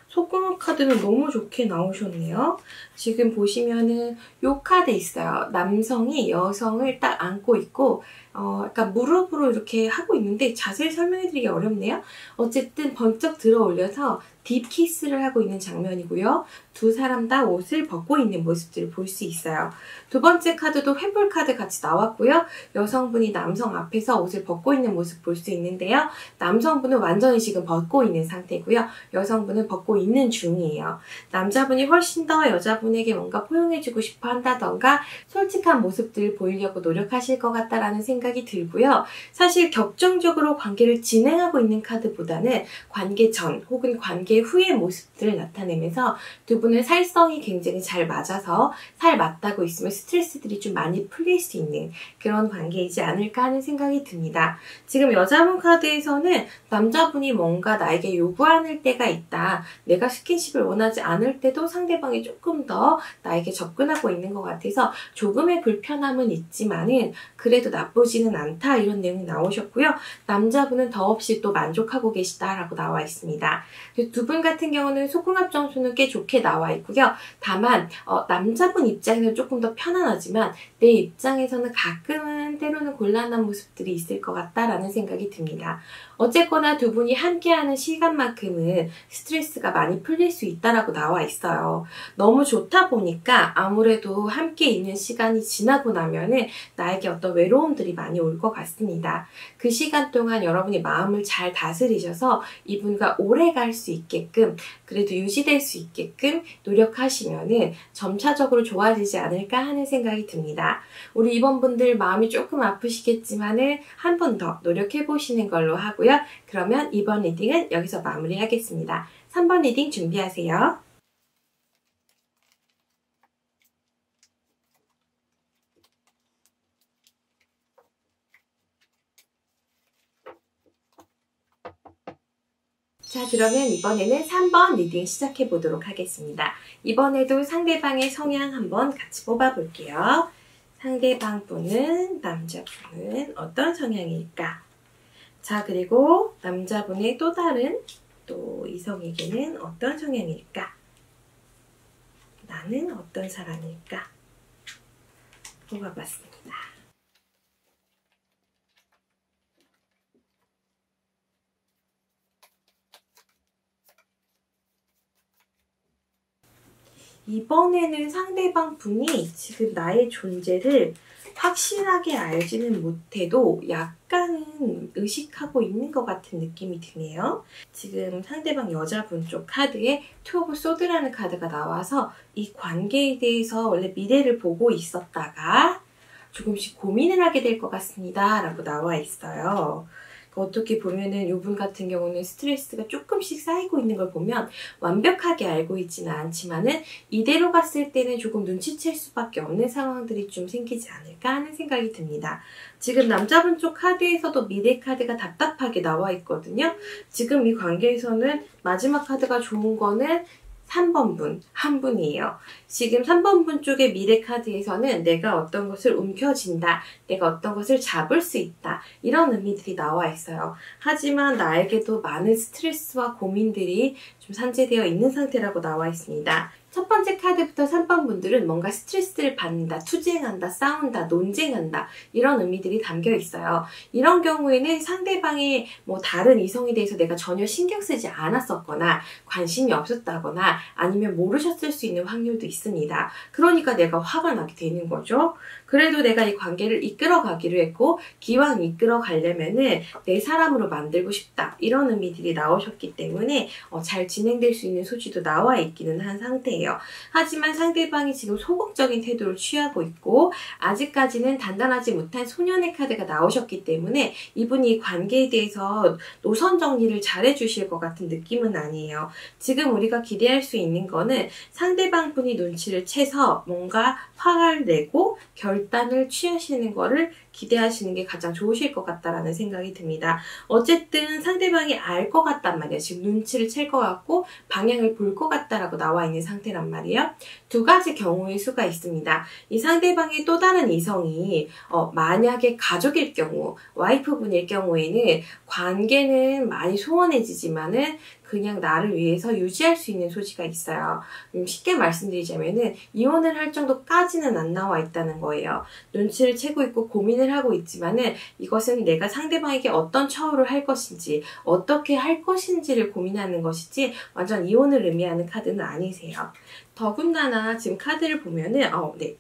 속궁합 카드는 너무 좋게 나오셨네요. 지금 보시면은 요 카드 있어요. 남성이 여성을 딱 안고 있고 약간 무릎으로 이렇게 하고 있는데 자세히 설명해드리기 어렵네요. 어쨌든 번쩍 들어 올려서 딥키스를 하고 있는 장면이고요. 두 사람 다 옷을 벗고 있는 모습들을 볼 수 있어요. 두 번째 카드도 횃불 카드 같이 나왔고요. 여성분이 남성 앞에서 옷을 벗고 있는 모습 볼 수 있는데요. 남성분은 완전히 지금 벗고 있는 상태고요. 여성분은 벗고 있는 중이에요. 남자분이 훨씬 더 여자분에게 뭔가 포용해주고 싶어 한다던가 솔직한 모습들을 보이려고 노력하실 것 같다라는 생각이 들고요. 사실 격정적으로 관계를 진행하고 있는 카드보다는 관계 전 혹은 관계 후의 모습들을 나타내면서 두 분의 살성이 굉장히 잘 맞아서 살 맞다고 있으면 스트레스들이 좀 많이 풀릴 수 있는 그런 관계이지 않을까 하는 생각이 듭니다. 지금 여자분 카드에서는 남자분이 뭔가 나에게 요구하는 때가 있다. 내가 스킨십을 원하지 않을 때도 상대방이 조금 더 나에게 접근하고 있는 것 같아서 조금의 불편함은 있지만은 그래도 나쁘지는 않다 이런 내용이 나오셨고요. 남자분은 더없이 또 만족하고 계시다라고 나와 있습니다. 두 분 같은 경우는 속궁합 점수는 꽤 좋게 나와 있고요. 다만 남자분 입장에서는 조금 더 편안하지만 내 입장에서는 가끔은 때로는 곤란한 모습들이 있을 것 같다라는 생각이 듭니다. 어쨌거나 두 분이 함께하는 시간만큼은 스트레스가 많이 풀릴 수 있다라고 나와 있어요. 너무 좋다 보니까 아무래도 함께 있는 시간이 지나고 나면은 나에게 어떤 외로움들이 많이 올 것 같습니다. 그 시간 동안 여러분이 마음을 잘 다스리셔서 이분과 오래 갈 수 있게끔 그래도 유지될 수 있게끔 노력하시면은 점차적으로 좋아지지 않을까 하는 생각이 듭니다. 우리 이번 분들 마음이 조금 아프시겠지만은 한 번 더 노력해 보시는 걸로 하고요. 그러면 이번 리딩은 여기서 마무리하겠습니다. 3번 리딩 준비하세요. 자, 그러면 이번에는 3번 리딩 시작해 보도록 하겠습니다. 이번에도 상대방의 성향 한번 같이 뽑아볼게요. 상대방 분은, 남자분은 어떤 성향일까? 자, 그리고 남자분의 또 다른 또 이성에게는 어떤 성향일까? 나는 어떤 사람일까? 뽑아봤습니다. 이번에는 상대방 분이 지금 나의 존재를 확실하게 알지는 못해도 약간은 의식하고 있는 것 같은 느낌이 드네요. 지금 상대방 여자분 쪽 카드에 투 오브 소드라는 카드가 나와서 이 관계에 대해서 원래 미래를 보고 있었다가 조금씩 고민을 하게 될 것 같습니다. 라고 나와 있어요. 어떻게 보면은 이분 같은 경우는 스트레스가 조금씩 쌓이고 있는 걸 보면 완벽하게 알고 있지는 않지만은 이대로 갔을 때는 조금 눈치챌 수밖에 없는 상황들이 좀 생기지 않을까 하는 생각이 듭니다. 지금 남자분 쪽 카드에서도 미래 카드가 답답하게 나와 있거든요. 지금 이 관계에서는 마지막 카드가 좋은 거는 3번 분, 한 분이에요. 지금 3번 분 쪽의 미래 카드에서는 내가 어떤 것을 움켜쥔다, 내가 어떤 것을 잡을 수 있다, 이런 의미들이 나와 있어요. 하지만 나에게도 많은 스트레스와 고민들이 좀 산재되어 있는 상태라고 나와 있습니다. 첫 번째 카드부터 3번 분들은 뭔가 스트레스를 받는다, 투쟁한다, 싸운다, 논쟁한다, 이런 의미들이 담겨 있어요. 이런 경우에는 상대방의 다른 이성에 대해서 내가 전혀 신경 쓰지 않았었거나 관심이 없었다거나 아니면 모르셨을 수 있는 확률도 있습니다. 그러니까 내가 화가 나게 되는 거죠. 그래도 내가 이 관계를 이끌어 가기로 했고 기왕 이끌어 가려면은 내 사람으로 만들고 싶다, 이런 의미들이 나오셨기 때문에 잘 진행될 수 있는 소지도 나와 있기는 한 상태예요. 하지만 상대방이 지금 소극적인 태도를 취하고 있고 아직까지는 단단하지 못한 소년의 카드가 나오셨기 때문에 이분이 이 관계에 대해서 노선 정리를 잘 해주실 것 같은 느낌은 아니에요. 지금 우리가 기대할 수 있는 거는 상대방 분이 눈치를 채서 뭔가 화를 내고 결단을 취하시는 거를 기대하시는 게 가장 좋으실 것 같다라는 생각이 듭니다. 어쨌든 상대방이 알 것 같단 말이에요. 지금 눈치를 챌 것 같고 방향을 볼 것 같다라고 나와 있는 상태란 말이에요. 두 가지 경우의 수가 있습니다. 이 상대방의 또 다른 이성이 만약에 가족일 경우, 와이프분일 경우에는 관계는 많이 소원해지지만은 그냥 나를 위해서 유지할 수 있는 소지가 있어요. 쉽게 말씀드리자면은 이혼을 할 정도까지는 안 나와 있다는 거예요. 눈치를 채고 있고 고민을 하고 있지만은 이것은 내가 상대방에게 어떤 처우를 할 것인지 어떻게 할 것인지를 고민하는 것이지 완전 이혼을 의미하는 카드는 아니세요. 더군다나 지금 카드를 보면은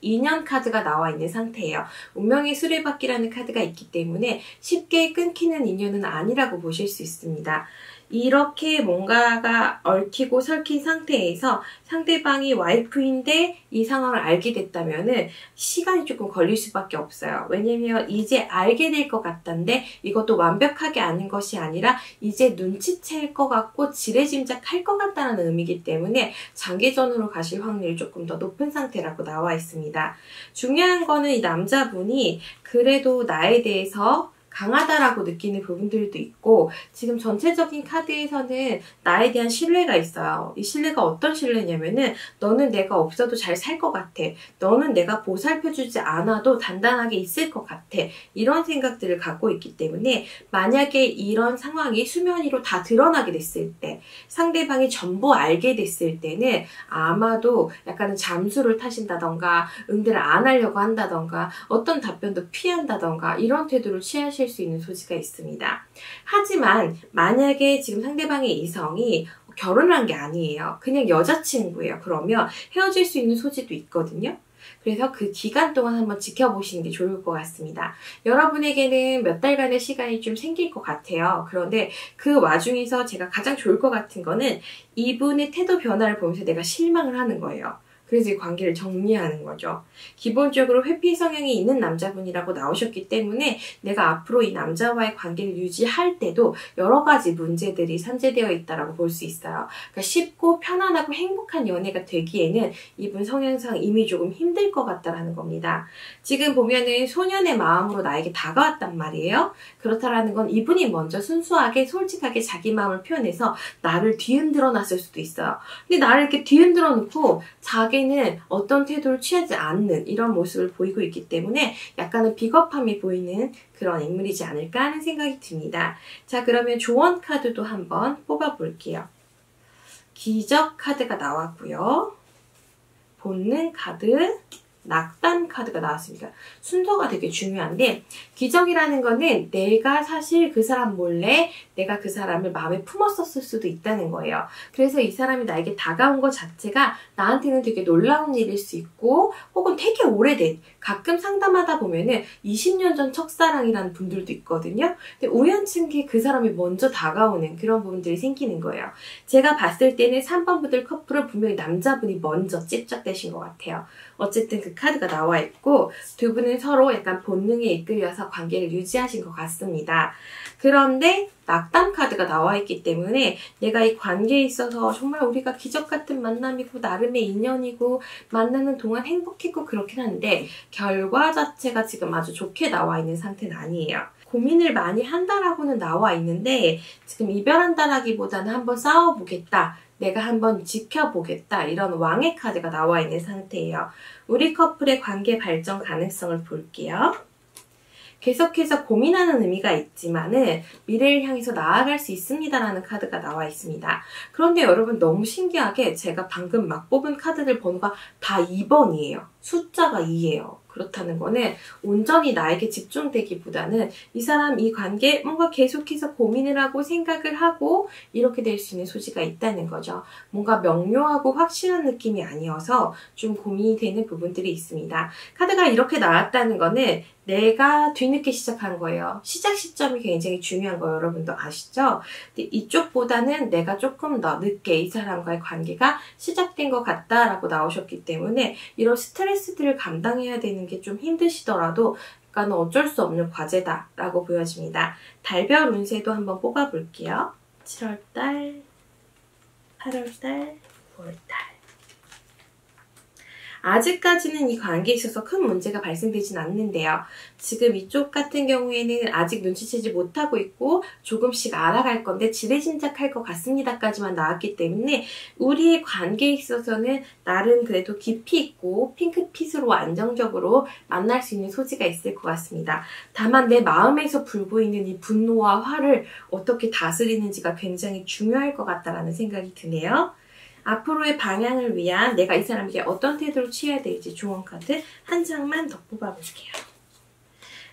인연 카드가 나와 있는 상태예요. 운명의 수레바퀴라는 카드가 있기 때문에 쉽게 끊기는 인연은 아니라고 보실 수 있습니다. 이렇게 뭔가가 얽히고 설킨 상태에서 상대방이 와이프인데 이 상황을 알게 됐다면은 시간이 조금 걸릴 수밖에 없어요. 왜냐면 이제 알게 될 것 같던데 이것도 완벽하게 아는 것이 아니라 이제 눈치챌 것 같고 지레짐작할 것 같다는 의미이기 때문에 장기전으로 가실 확률이 조금 더 높은 상태라고 나와 있습니다. 중요한 거는 이 남자분이 그래도 나에 대해서 강하다라고 느끼는 부분들도 있고 지금 전체적인 카드에서는 나에 대한 신뢰가 있어요. 이 신뢰가 어떤 신뢰냐면은 너는 내가 없어도 잘 살 것 같아. 너는 내가 보살펴주지 않아도 단단하게 있을 것 같아. 이런 생각들을 갖고 있기 때문에 만약에 이런 상황이 수면 위로 다 드러나게 됐을 때 상대방이 전부 알게 됐을 때는 아마도 약간은 잠수를 타신다던가 응대를 안 하려고 한다던가 어떤 답변도 피한다던가 이런 태도를 취하실 수 있는 소지가 있습니다. 하지만 만약에 지금 상대방의 이성이 결혼을 한 게 아니에요. 그냥 여자친구예요. 그러면 헤어질 수 있는 소지도 있거든요. 그래서 그 기간 동안 한번 지켜보시는 게 좋을 것 같습니다. 여러분에게는 몇 달간의 시간이 좀 생길 것 같아요. 그런데 그 와중에서 제가 가장 좋을 것 같은 거는 이분의 태도 변화를 보면서 내가 실망을 하는 거예요. 그래서 이 관계를 정리하는 거죠. 기본적으로 회피 성향이 있는 남자분이라고 나오셨기 때문에 내가 앞으로 이 남자와의 관계를 유지할 때도 여러 가지 문제들이 산재되어 있다고 볼 수 있어요. 그러니까 쉽고 편안하고 행복한 연애가 되기에는 이분 성향상 이미 조금 힘들 것 같다라는 겁니다. 지금 보면은 소년의 마음으로 나에게 다가왔단 말이에요. 그렇다라는 건 이분이 먼저 순수하게 솔직하게 자기 마음을 표현해서 나를 뒤흔들어 놨을 수도 있어요. 근데 나를 이렇게 뒤흔들어 놓고 자기는 어떤 태도를 취하지 않는 이런 모습을 보이고 있기 때문에 약간은 비겁함이 보이는 그런 인물이지 않을까 하는 생각이 듭니다. 자, 그러면 조언 카드도 한번 뽑아볼게요. 기적 카드가 나왔고요. 본능 카드, 낙담 카드가 나왔습니다. 순서가 되게 중요한데 기적이라는 거는 내가 사실 그 사람 몰래 내가 그 사람을 마음에 품었었을 수도 있다는 거예요. 그래서 이 사람이 나에게 다가온 것 자체가 나한테는 되게 놀라운 일일 수 있고 혹은 되게 오래된 가끔 상담하다 보면은 20년 전 첫사랑이라는 분들도 있거든요. 근데 우연찮게 그 사람이 먼저 다가오는 그런 부분들이 생기는 거예요. 제가 봤을 때는 3번 분들 커플은 분명히 남자분이 먼저 찝적되신 것 같아요. 어쨌든 그 카드가 나와 있고 두 분은 서로 약간 본능에 이끌려서 관계를 유지하신 것 같습니다. 그런데 낙담 카드가 나와 있기 때문에 내가 이 관계에 있어서 정말 우리가 기적 같은 만남이고 나름의 인연이고 만나는 동안 행복했고 그렇긴 한데 결과 자체가 지금 아주 좋게 나와 있는 상태는 아니에요. 고민을 많이 한다라고는 나와 있는데 지금 이별한다라기보다는 한번 싸워보겠다. 내가 한번 지켜보겠다 이런 왕의 카드가 나와 있는 상태예요. 우리 커플의 관계 발전 가능성을 볼게요. 계속해서 고민하는 의미가 있지만은 미래를 향해서 나아갈 수 있습니다라는 카드가 나와 있습니다. 그런데 여러분 너무 신기하게 제가 방금 막 뽑은 카드들 번호가 다 2번이에요. 숫자가 2예요. 그렇다는 거는 온전히 나에게 집중되기보다는 이 사람 이 관계 뭔가 계속해서 고민을 하고 생각을 하고 이렇게 될 수 있는 소지가 있다는 거죠. 뭔가 명료하고 확실한 느낌이 아니어서 좀 고민이 되는 부분들이 있습니다. 카드가 이렇게 나왔다는 거는 내가 뒤늦게 시작한 거예요. 시작 시점이 굉장히 중요한 거 여러분도 아시죠? 근데 이쪽보다는 내가 조금 더 늦게 이 사람과의 관계가 시작된 것 같다라고 나오셨기 때문에 이런 스트레스들을 감당해야 되는 게 좀 힘드시더라도 그러니까 어쩔 수 없는 과제다라고 보여집니다. 달별 운세도 한번 뽑아볼게요. 7월달, 8월달, 9월달. 아직까지는 이 관계에 있어서 큰 문제가 발생되진 않는데요. 지금 이쪽 같은 경우에는 아직 눈치채지 못하고 있고 조금씩 알아갈 건데 지레짐작할 것 같습니다까지만 나왔기 때문에 우리의 관계에 있어서는 나름 그래도 깊이 있고 핑크빛으로 안정적으로 만날 수 있는 소지가 있을 것 같습니다. 다만 내 마음에서 불고 있는 이 분노와 화를 어떻게 다스리는지가 굉장히 중요할 것 같다라는 생각이 드네요. 앞으로의 방향을 위한 내가 이 사람에게 어떤 태도를 취해야 될지 조언 카드 한 장만 더 뽑아볼게요.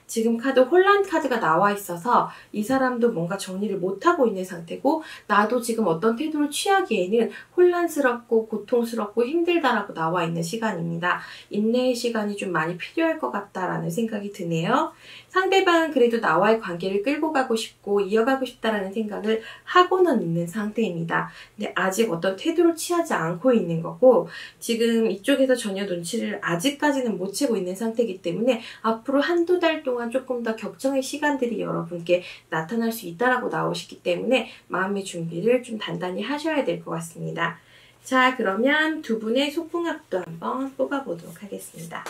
지금 카드 혼란 카드가 나와 있어서 이 사람도 뭔가 정리를 못하고 있는 상태고 나도 지금 어떤 태도를 취하기에는 혼란스럽고 고통스럽고 힘들다라고 나와 있는 시간입니다. 인내의 시간이 좀 많이 필요할 것 같다라는 생각이 드네요. 상대방은 그래도 나와의 관계를 끌고 가고 싶고 이어가고 싶다라는 생각을 하고는 있는 상태입니다. 근데 아직 어떤 태도를 취하지 않고 있는 거고 지금 이쪽에서 전혀 눈치를 아직까지는 못 채고 있는 상태이기 때문에 앞으로 한두 달 동안 조금 더 격정의 시간들이 여러분께 나타날 수 있다라고 나오시기 때문에 마음의 준비를 좀 단단히 하셔야 될 것 같습니다. 자, 그러면 두 분의 속궁합도 한번 뽑아보도록 하겠습니다.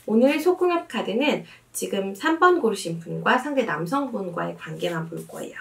오늘 속궁합 카드는 지금 3번 고르신 분과 상대 남성분과의 관계만 볼 거예요.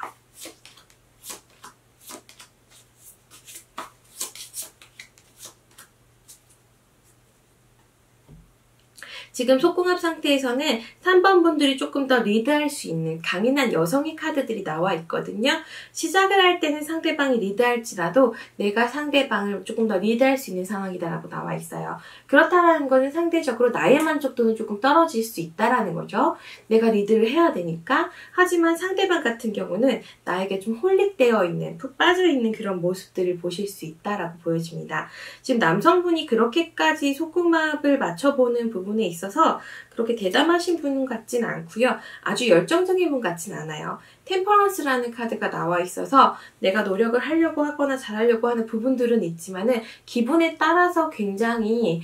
지금 속궁합 상태에서는 3번 분들이 조금 더 리드할 수 있는 강인한 여성의 카드들이 나와 있거든요. 시작을 할 때는 상대방이 리드할지라도 내가 상대방을 조금 더 리드할 수 있는 상황이다라고 나와 있어요. 그렇다는 것은 상대적으로 나의 만족도는 조금 떨어질 수 있다라는 거죠. 내가 리드를 해야 되니까. 하지만 상대방 같은 경우는 나에게 좀 홀릭되어 있는, 푹 빠져있는 그런 모습들을 보실 수 있다라고 보여집니다. 지금 남성분이 그렇게까지 속궁합을 맞춰보는 부분에 있어서 그렇게 대담하신 분 같진 않고요. 아주 열정적인 분 같진 않아요. 템퍼런스라는 카드가 나와 있어서 내가 노력을 하려고 하거나 잘하려고 하는 부분들은 있지만은 기분에 따라서 굉장히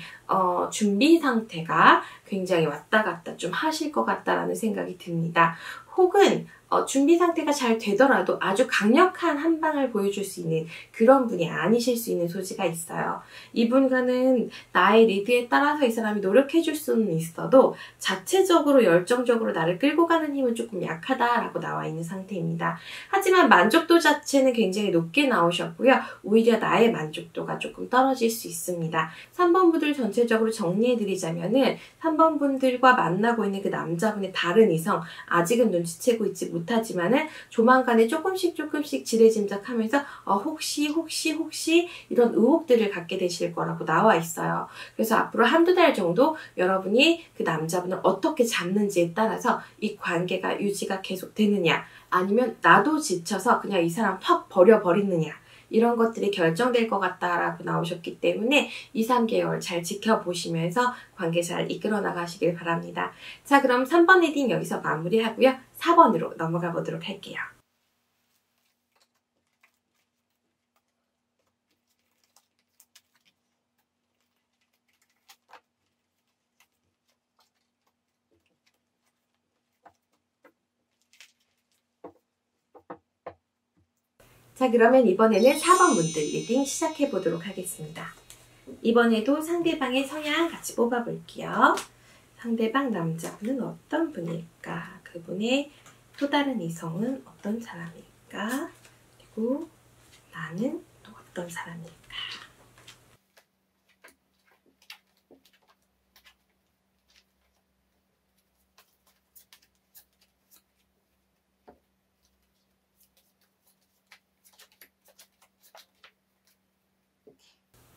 준비 상태가 굉장히 왔다 갔다 좀 하실 것 같다라는 생각이 듭니다. 혹은 준비 상태가 잘 되더라도 아주 강력한 한 방을 보여줄 수 있는 그런 분이 아니실 수 있는 소지가 있어요. 이분과는 나의 리드에 따라서 이 사람이 노력해줄 수는 있어도 자체적으로 열정적으로 나를 끌고 가는 힘은 조금 약하다라고 나와 있는 상태입니다. 하지만 만족도 자체는 굉장히 높게 나오셨고요. 오히려 나의 만족도가 조금 떨어질 수 있습니다. 3번 분들 전체적으로 정리해드리자면은 3번 분들과 만나고 있는 그 남자분의 다른 이성 아직은 눈치채고 있지 못하지만은 조만간에 조금씩 지레짐작하면서 혹시 이런 의혹들을 갖게 되실 거라고 나와 있어요. 그래서 앞으로 한두 달 정도 여러분이 그 남자분을 어떻게 잡는지에 따라서 이 관계가 유지가 계속 되느냐 아니면 나도 지쳐서 그냥 이 사람 팍 버려버리느냐 이런 것들이 결정될 것 같다라고 나오셨기 때문에 2, 3개월 잘 지켜보시면서 관계 잘 이끌어 나가시길 바랍니다. 자, 그럼 3번 리딩 여기서 마무리하고요. 4번으로 넘어가 보도록 할게요. 자, 그러면 이번에는 4번 분들 리딩 시작해 보도록 하겠습니다. 이번에도 상대방의 성향 같이 뽑아볼게요. 상대방 남자분은 어떤 분일까? 그분의 또 다른 이성은 어떤 사람일까? 그리고 나는 또 어떤 사람일까?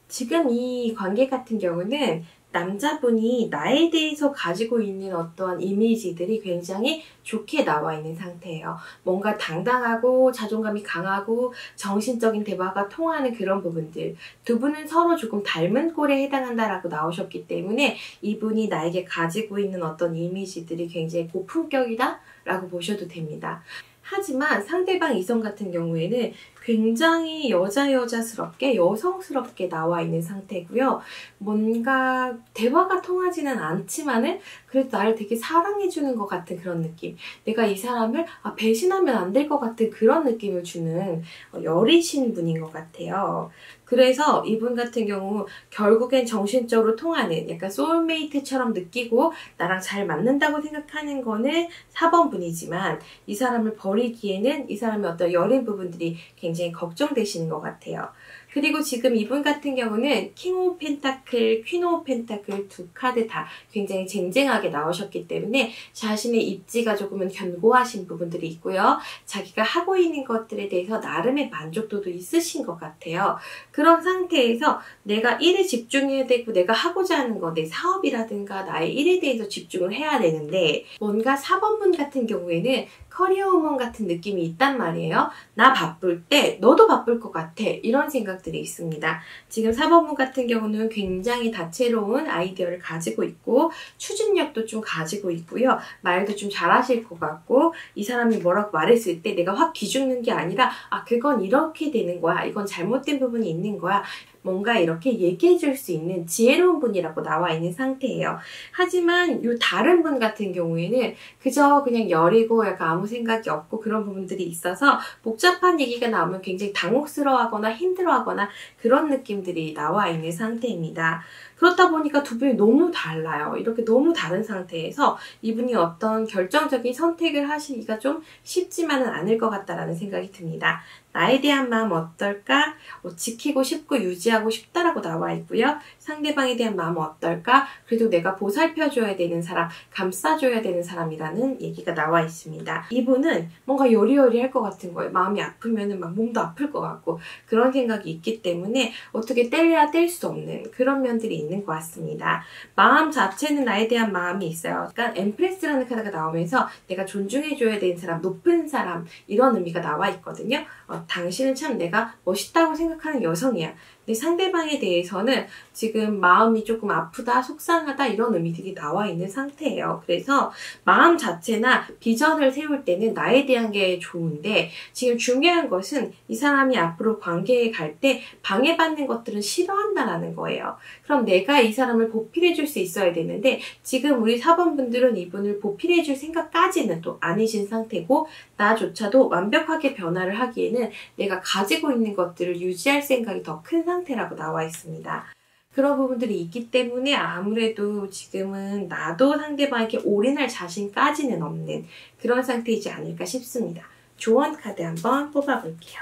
지금 이 관계 같은 경우는 남자분이 나에 대해서 가지고 있는 어떠한 이미지들이 굉장히 좋게 나와 있는 상태예요. 뭔가 당당하고 자존감이 강하고 정신적인 대화가 통하는 그런 부분들. 두 분은 서로 조금 닮은 꼴에 해당한다라고 나오셨기 때문에 이분이 나에게 가지고 있는 어떤 이미지들이 굉장히 고품격이다라고 보셔도 됩니다. 하지만 상대방 이성 같은 경우에는 굉장히 여자스럽게 여성스럽게 나와 있는 상태고요. 뭔가 대화가 통하지는 않지만은 그래도 나를 되게 사랑해주는 것 같은 그런 느낌. 내가 이 사람을 배신하면 안 될 것 같은 그런 느낌을 주는 여리신 분인 것 같아요. 그래서 이분 같은 경우 결국엔 정신적으로 통하는 약간 소울메이트처럼 느끼고 나랑 잘 맞는다고 생각하는 거는 4번 분이지만 이 사람을 버리기에는 이 사람의 어떤 여린 부분들이 굉장히 걱정되시는 것 같아요. 그리고 지금 이분 같은 경우는 킹 오브 펜타클, 퀸 오브 펜타클 두 카드 다 굉장히 쟁쟁하게 나오셨기 때문에 자신의 입지가 조금은 견고하신 부분들이 있고요. 자기가 하고 있는 것들에 대해서 나름의 만족도도 있으신 것 같아요. 그런 상태에서 내가 일에 집중해야 되고 내가 하고자 하는 거, 내 사업이라든가 나의 일에 대해서 집중을 해야 되는데 뭔가 4번분 같은 경우에는 커리어 우먼 같은 느낌이 있단 말이에요. 나 바쁠 때 너도 바쁠 것 같아. 이런 생각들이 있습니다. 지금 4번분 같은 경우는 굉장히 다채로운 아이디어를 가지고 있고 추진력도 좀 가지고 있고요. 말도 좀 잘하실 것 같고 이 사람이 뭐라고 말했을 때 내가 확 기죽는 게 아니라 그건 이렇게 되는 거야. 이건 잘못된 부분이 있는 거야. 뭔가 이렇게 얘기해 줄 수 있는 지혜로운 분이라고 나와 있는 상태예요. 하지만 이 다른 분 같은 경우에는 그저 그냥 여리고 약간 아무 생각이 없고 그런 부분들이 있어서 복잡한 얘기가 나오면 굉장히 당혹스러워하거나 힘들어하거나 그런 느낌들이 나와 있는 상태입니다. 그렇다 보니까 두 분이 너무 달라요. 이렇게 너무 다른 상태에서 이분이 어떤 결정적인 선택을 하시기가 좀 쉽지만은 않을 것 같다라는 생각이 듭니다. 나에 대한 마음 어떨까? 지키고 싶고 유지하고 싶다라고 나와 있고요. 상대방에 대한 마음 어떨까? 그래도 내가 보살펴줘야 되는 사람, 감싸줘야 되는 사람이라는 얘기가 나와 있습니다. 이분은 뭔가 여리여리할 것 같은 거예요. 마음이 아프면은 막 몸도 아플 것 같고 그런 생각이 있기 때문에 어떻게 뗄래야 뗄 수 없는 그런 면들이 있는 것 같습니다. 마음 자체는 나에 대한 마음이 있어요. 그러니까 엠프레스라는 카드가 나오면서 내가 존중해줘야 되는 사람, 높은 사람 이런 의미가 나와 있거든요. 당신은 참 내가 멋있다고 생각하는 여성이야. 근데 상대방에 대해서는 지금 마음이 조금 아프다, 속상하다 이런 의미들이 나와 있는 상태예요. 그래서 마음 자체나 비전을 세울 때는 나에 대한 게 좋은데 지금 중요한 것은 이 사람이 앞으로 관계에 갈 때 방해받는 것들은 싫어한다라는 거예요. 그럼 내가 이 사람을 보필해줄 수 있어야 되는데 지금 우리 4번 분들은 이분을 보필해줄 생각까지는 또 아니신 상태고 나조차도 완벽하게 변화를 하기에는 내가 가지고 있는 것들을 유지할 생각이 더 큰 상태라고 나와 있습니다. 그런 부분들이 있기 때문에 아무래도 지금은 나도 상대방에게 올인할 자신까지는 없는 그런 상태이지 않을까 싶습니다. 조언 카드 한번 뽑아볼게요.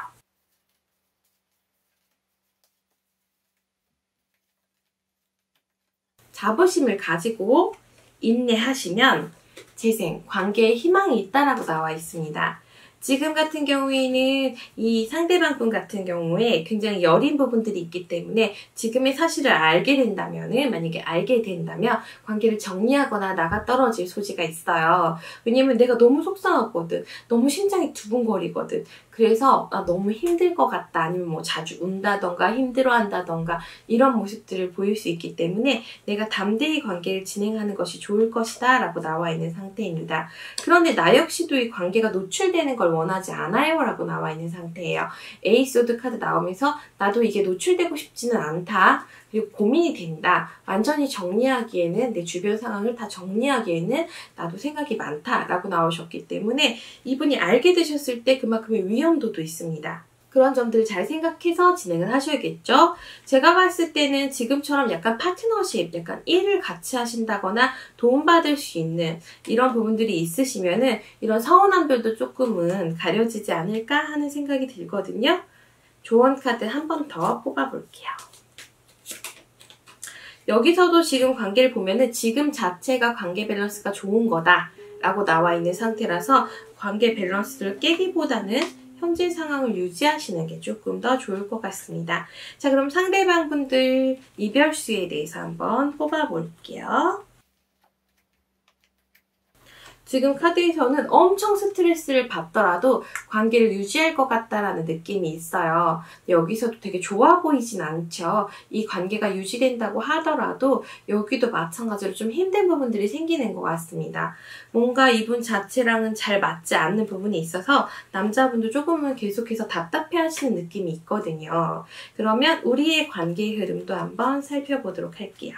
자부심을 가지고 인내하시면 재생, 관계에 희망이 있다라고 나와 있습니다. 지금 같은 경우에는 이 상대방 분 같은 경우에 굉장히 여린 부분들이 있기 때문에 지금의 사실을 알게 된다면은 만약에 알게 된다면 관계를 정리하거나 나가 떨어질 소지가 있어요. 왜냐면 내가 너무 속상하거든. 너무 심장이 두근거리거든. 그래서 너무 힘들 것 같다 아니면 뭐 자주 운다던가 힘들어한다던가 이런 모습들을 보일 수 있기 때문에 내가 담대히 관계를 진행하는 것이 좋을 것이다 라고 나와 있는 상태입니다. 그런데 나 역시도 이 관계가 노출되는 걸 원하지 않아요 라고 나와 있는 상태예요. 에이소드 카드 나오면서 나도 이게 노출되고 싶지는 않다. 그리고 고민이 된다. 완전히 정리하기에는 내 주변 상황을 다 정리하기에는 나도 생각이 많다라고 나오셨기 때문에 이분이 알게 되셨을 때 그만큼의 위험도도 있습니다. 그런 점들을 잘 생각해서 진행을 하셔야겠죠. 제가 봤을 때는 지금처럼 약간 파트너십, 약간 일을 같이 하신다거나 도움받을 수 있는 이런 부분들이 있으시면은 이런 서운함들도 조금은 가려지지 않을까 하는 생각이 들거든요. 조언 카드 한 번 더 뽑아볼게요. 여기서도 지금 관계를 보면은 지금 자체가 관계 밸런스가 좋은 거다 라고 나와 있는 상태라서 관계 밸런스를 깨기보다는 현재 상황을 유지하시는 게 조금 더 좋을 것 같습니다. 자, 그럼 상대방 분들 이별수에 대해서 한번 뽑아볼게요. 지금 카드에서는 엄청 스트레스를 받더라도 관계를 유지할 것 같다라는 느낌이 있어요. 여기서도 되게 좋아 보이진 않죠. 이 관계가 유지된다고 하더라도 여기도 마찬가지로 좀 힘든 부분들이 생기는 것 같습니다. 뭔가 이분 자체랑은 잘 맞지 않는 부분이 있어서 남자분도 조금은 계속해서 답답해하시는 느낌이 있거든요. 그러면 우리의 관계의 흐름도 한번 살펴보도록 할게요.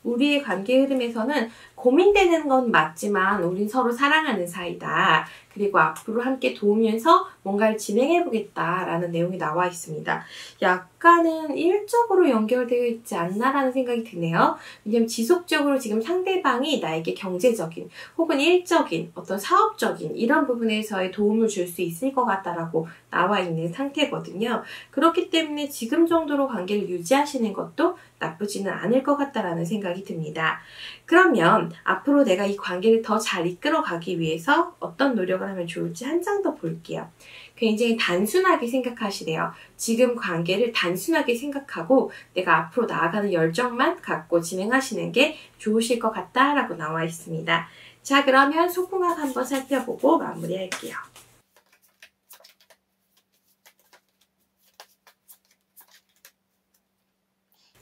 우리의 관계 흐름에서는 고민되는 건 맞지만 우린 서로 사랑하는 사이다. 그리고 앞으로 함께 도우면서 뭔가를 진행해보겠다라는 내용이 나와 있습니다. 약간은 일적으로 연결되어 있지 않나라는 생각이 드네요. 왜냐면 지속적으로 지금 상대방이 나에게 경제적인 혹은 일적인 어떤 사업적인 이런 부분에서의 도움을 줄 수 있을 것 같다라고 나와 있는 상태거든요. 그렇기 때문에 지금 정도로 관계를 유지하시는 것도 나쁘지는 않을 것 같다라는 생각이 듭니다. 그러면 앞으로 내가 이 관계를 더 잘 이끌어가기 위해서 어떤 노력을 하면 좋을지 한 장 더 볼게요. 굉장히 단순하게 생각하시래요. 지금 관계를 단순하게 생각하고 내가 앞으로 나아가는 열정만 갖고 진행하시는 게 좋으실 것 같다라고 나와 있습니다. 자, 그러면 속궁합 한번 살펴보고 마무리할게요.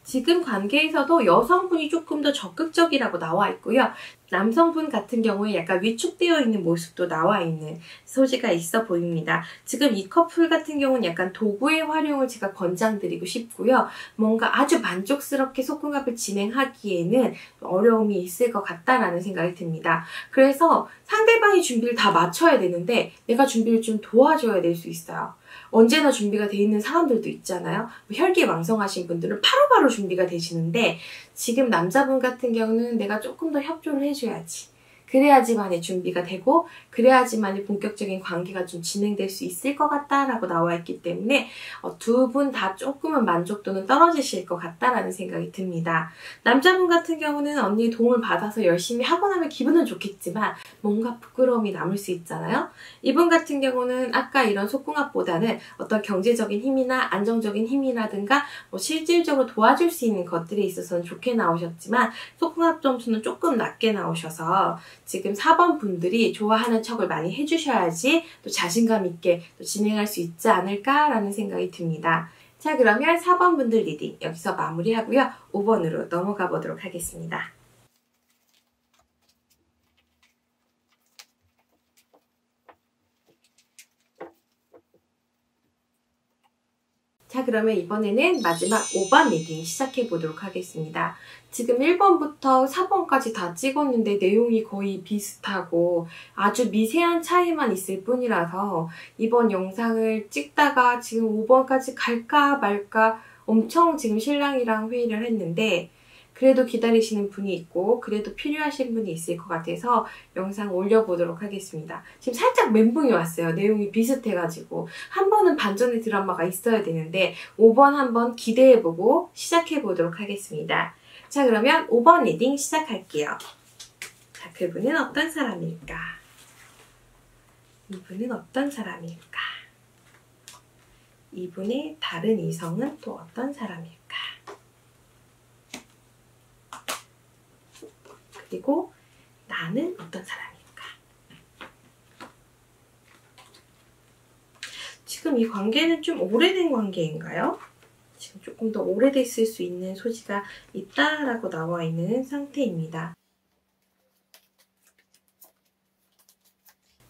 지금 관계에서도 여성분이 조금 더 적극적이라고 나와 있고요. 남성분 같은 경우에 약간 위축되어 있는 모습도 나와 있는 소지가 있어 보입니다. 지금 이 커플 같은 경우는 약간 도구의 활용을 제가 권장드리고 싶고요. 뭔가 아주 만족스럽게 속궁합을 진행하기에는 어려움이 있을 것 같다라는 생각이 듭니다. 그래서 상대방이 준비를 다 맞춰야 되는데 내가 준비를 좀 도와줘야 될 수 있어요. 언제나 준비가 돼 있는 사람들도 있잖아요. 혈기왕성하신 분들은 바로바로 준비가 되시는데 지금 남자분 같은 경우는 내가 조금 더 협조를 해줘야지. 그래야지만이 준비가 되고 그래야지만이 본격적인 관계가 좀 진행될 수 있을 것 같다라고 나와 있기 때문에 두 분 다 조금은 만족도는 떨어지실 것 같다라는 생각이 듭니다. 남자분 같은 경우는 언니의 도움을 받아서 열심히 하고 나면 기분은 좋겠지만 뭔가 부끄러움이 남을 수 있잖아요. 이분 같은 경우는 아까 이런 속궁합보다는 어떤 경제적인 힘이나 안정적인 힘이라든가 실질적으로 도와줄 수 있는 것들에 있어서는 좋게 나오셨지만 속궁합 점수는 조금 낮게 나오셔서 지금 4번 분들이 좋아하는 척을 많이 해주셔야지 또 자신감 있게 또 진행할 수 있지 않을까라는 생각이 듭니다. 자, 그러면 4번 분들 리딩 여기서 마무리하고요. 5번으로 넘어가 보도록 하겠습니다. 자, 그러면 이번에는 마지막 5번 리딩 시작해 보도록 하겠습니다. 지금 1번부터 4번까지 다 찍었는데 내용이 거의 비슷하고 아주 미세한 차이만 있을 뿐이라서 이번 영상을 찍다가 지금 5번까지 갈까 말까 엄청 지금 신랑이랑 회의를 했는데 그래도 기다리시는 분이 있고 그래도 필요하신 분이 있을 것 같아서 영상 올려보도록 하겠습니다. 지금 살짝 멘붕이 왔어요. 내용이 비슷해가지고 한 번은 반전의 드라마가 있어야 되는데 5번 한번 기대해보고 시작해보도록 하겠습니다. 자, 그러면 5번 리딩 시작할게요. 자, 그분은 어떤 사람일까? 이분은 어떤 사람일까? 이분의 다른 이성은 또 어떤 사람일까? 그리고 나는 어떤 사람일까? 지금 이 관계는 좀 오래된 관계인가요? 지금 조금 더 오래됐을 수 있는 소지가 있다라고 나와 있는 상태입니다.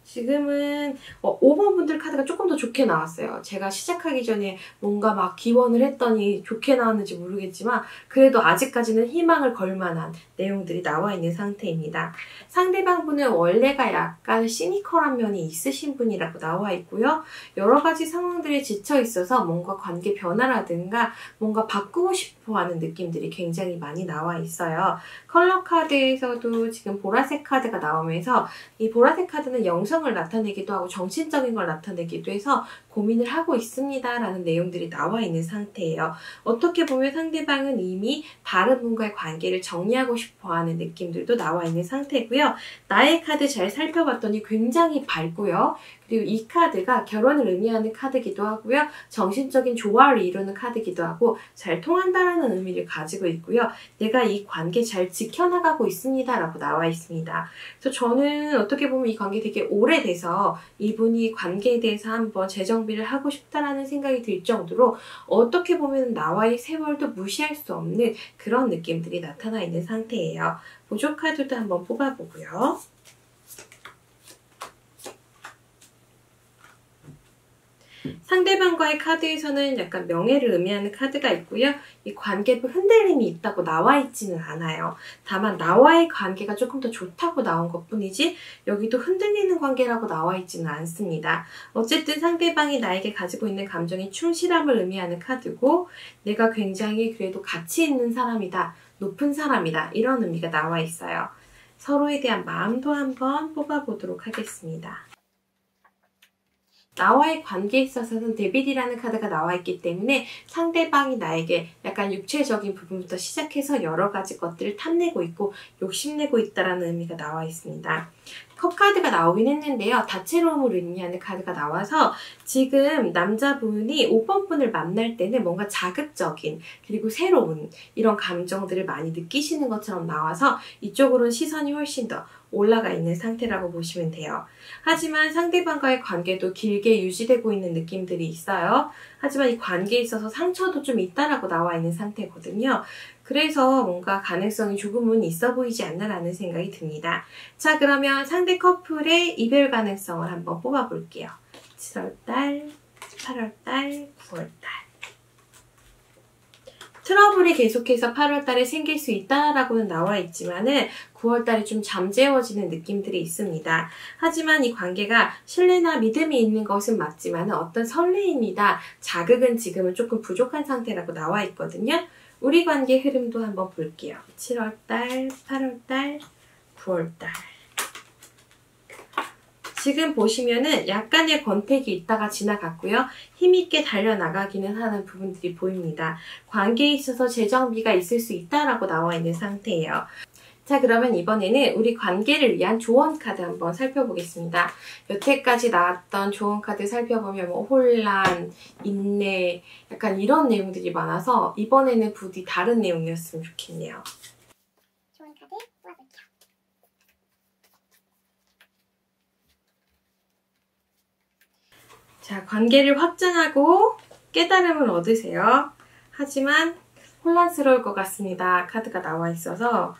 지금은 5번 분들 카드가 조금 더 좋게 나왔어요. 제가 시작하기 전에 뭔가 막 기원을 했더니 좋게 나왔는지 모르겠지만 그래도 아직까지는 희망을 걸 만한 내용들이 나와 있는 상태입니다. 상대방 분은 원래가 약간 시니컬한 면이 있으신 분이라고 나와 있고요. 여러 가지 상황들에 지쳐 있어서 뭔가 관계 변화라든가 뭔가 바꾸고 싶어 하는 느낌들이 굉장히 많이 나와 있어요. 컬러 카드에서도 지금 보라색 카드가 나오면서 이 보라색 카드는 영성을 감정을 나타내기도 하고 정신적인 걸 나타내기도 해서 고민을 하고 있습니다 라는 내용들이 나와 있는 상태예요. 어떻게 보면 상대방은 이미 다른 분과의 관계를 정리하고 싶어하는 느낌들도 나와 있는 상태고요. 나의 카드 잘 살펴봤더니 굉장히 밝고요. 그리고 이 카드가 결혼을 의미하는 카드기도 하고요. 정신적인 조화를 이루는 카드기도 하고 잘 통한다라는 의미를 가지고 있고요. 내가 이 관계 잘 지켜나가고 있습니다 라고 나와 있습니다. 그래서 저는 어떻게 보면 이 관계 되게 오래돼서 이분이 관계에 대해서 한번 재정비를 하고 싶다라는 생각이 들 정도로 어떻게 보면 나와의 세월도 무시할 수 없는 그런 느낌들이 나타나 있는 상태예요. 보조 카드도 한번 뽑아보고요. 상대방과의 카드에서는 약간 명예를 의미하는 카드가 있고요. 이 관계에 흔들림이 있다고 나와 있지는 않아요. 다만 나와의 관계가 조금 더 좋다고 나온 것뿐이지 여기도 흔들리는 관계라고 나와 있지는 않습니다. 어쨌든 상대방이 나에게 가지고 있는 감정이 충실함을 의미하는 카드고 내가 굉장히 그래도 가치 있는 사람이다, 높은 사람이다 이런 의미가 나와 있어요. 서로에 대한 마음도 한번 뽑아보도록 하겠습니다. 나와의 관계에 있어서는 데빌이라는 카드가 나와 있기 때문에 상대방이 나에게 약간 육체적인 부분부터 시작해서 여러 가지 것들을 탐내고 있고 욕심내고 있다는 의미가 나와 있습니다. 컵 카드가 나오긴 했는데요. 다채로움을 의미하는 카드가 나와서 지금 남자분이 5번 분을 만날 때는 뭔가 자극적인 그리고 새로운 이런 감정들을 많이 느끼시는 것처럼 나와서 이쪽으로는 시선이 훨씬 더 올라가 있는 상태라고 보시면 돼요. 하지만 상대방과의 관계도 길게 유지되고 있는 느낌들이 있어요. 하지만 이 관계에 있어서 상처도 좀 있다라고 나와 있는 상태거든요. 그래서 뭔가 가능성이 조금은 있어 보이지 않나라는 생각이 듭니다. 자, 그러면 상대 커플의 이별 가능성을 한번 뽑아볼게요. 7월달, 8월달, 9월달. 트러블이 계속해서 8월달에 생길 수 있다라고는 나와 있지만은 9월달에 좀 잠재워지는 느낌들이 있습니다. 하지만 이 관계가 신뢰나 믿음이 있는 것은 맞지만 어떤 설레임이다, 자극은 지금은 조금 부족한 상태라고 나와 있거든요. 우리 관계 흐름도 한번 볼게요. 7월달, 8월달, 9월달. 지금 보시면은 약간의 권태기 있다가 지나갔고요. 힘있게 달려나가기는 하는 부분들이 보입니다. 관계에 있어서 재정비가 있을 수 있다라고 나와 있는 상태예요. 자, 그러면 이번에는 우리 관계를 위한 조언 카드 한번 살펴보겠습니다. 여태까지 나왔던 조언 카드 살펴보면 뭐 혼란, 인내, 약간 이런 내용들이 많아서 이번에는 부디 다른 내용이었으면 좋겠네요. 조언 카드 뽑아볼게요. 자, 관계를 확장하고 깨달음을 얻으세요. 하지만 혼란스러울 것 같습니다. 카드가 나와 있어서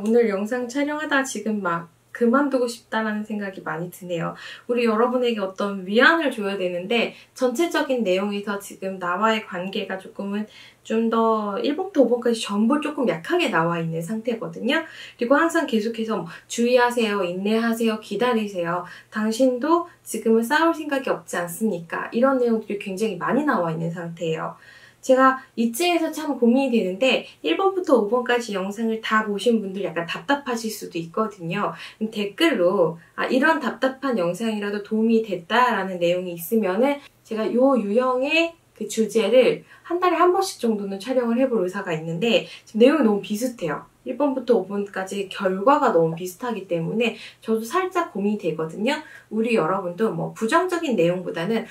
오늘 영상 촬영하다 지금 막 그만두고 싶다라는 생각이 많이 드네요. 우리 여러분에게 어떤 위안을 줘야 되는데 전체적인 내용에서 지금 나와의 관계가 조금은 좀 더 1번부터 5번까지 전부 조금 약하게 나와 있는 상태거든요. 그리고 항상 계속해서 주의하세요, 인내하세요, 기다리세요. 당신도 지금은 싸울 생각이 없지 않습니까? 이런 내용들이 굉장히 많이 나와 있는 상태예요. 제가 이쯤에서 참 고민이 되는데 1번부터 5번까지 영상을 다 보신 분들 약간 답답하실 수도 있거든요. 댓글로 이런 답답한 영상이라도 도움이 됐다라는 내용이 있으면은 제가 요 유형의 그 주제를 한 달에 한 번씩 정도는 촬영을 해볼 의사가 있는데 지금 내용이 너무 비슷해요. 1번부터 5번까지 결과가 너무 비슷하기 때문에 저도 살짝 고민이 되거든요. 우리 여러분도 뭐 부정적인 내용보다는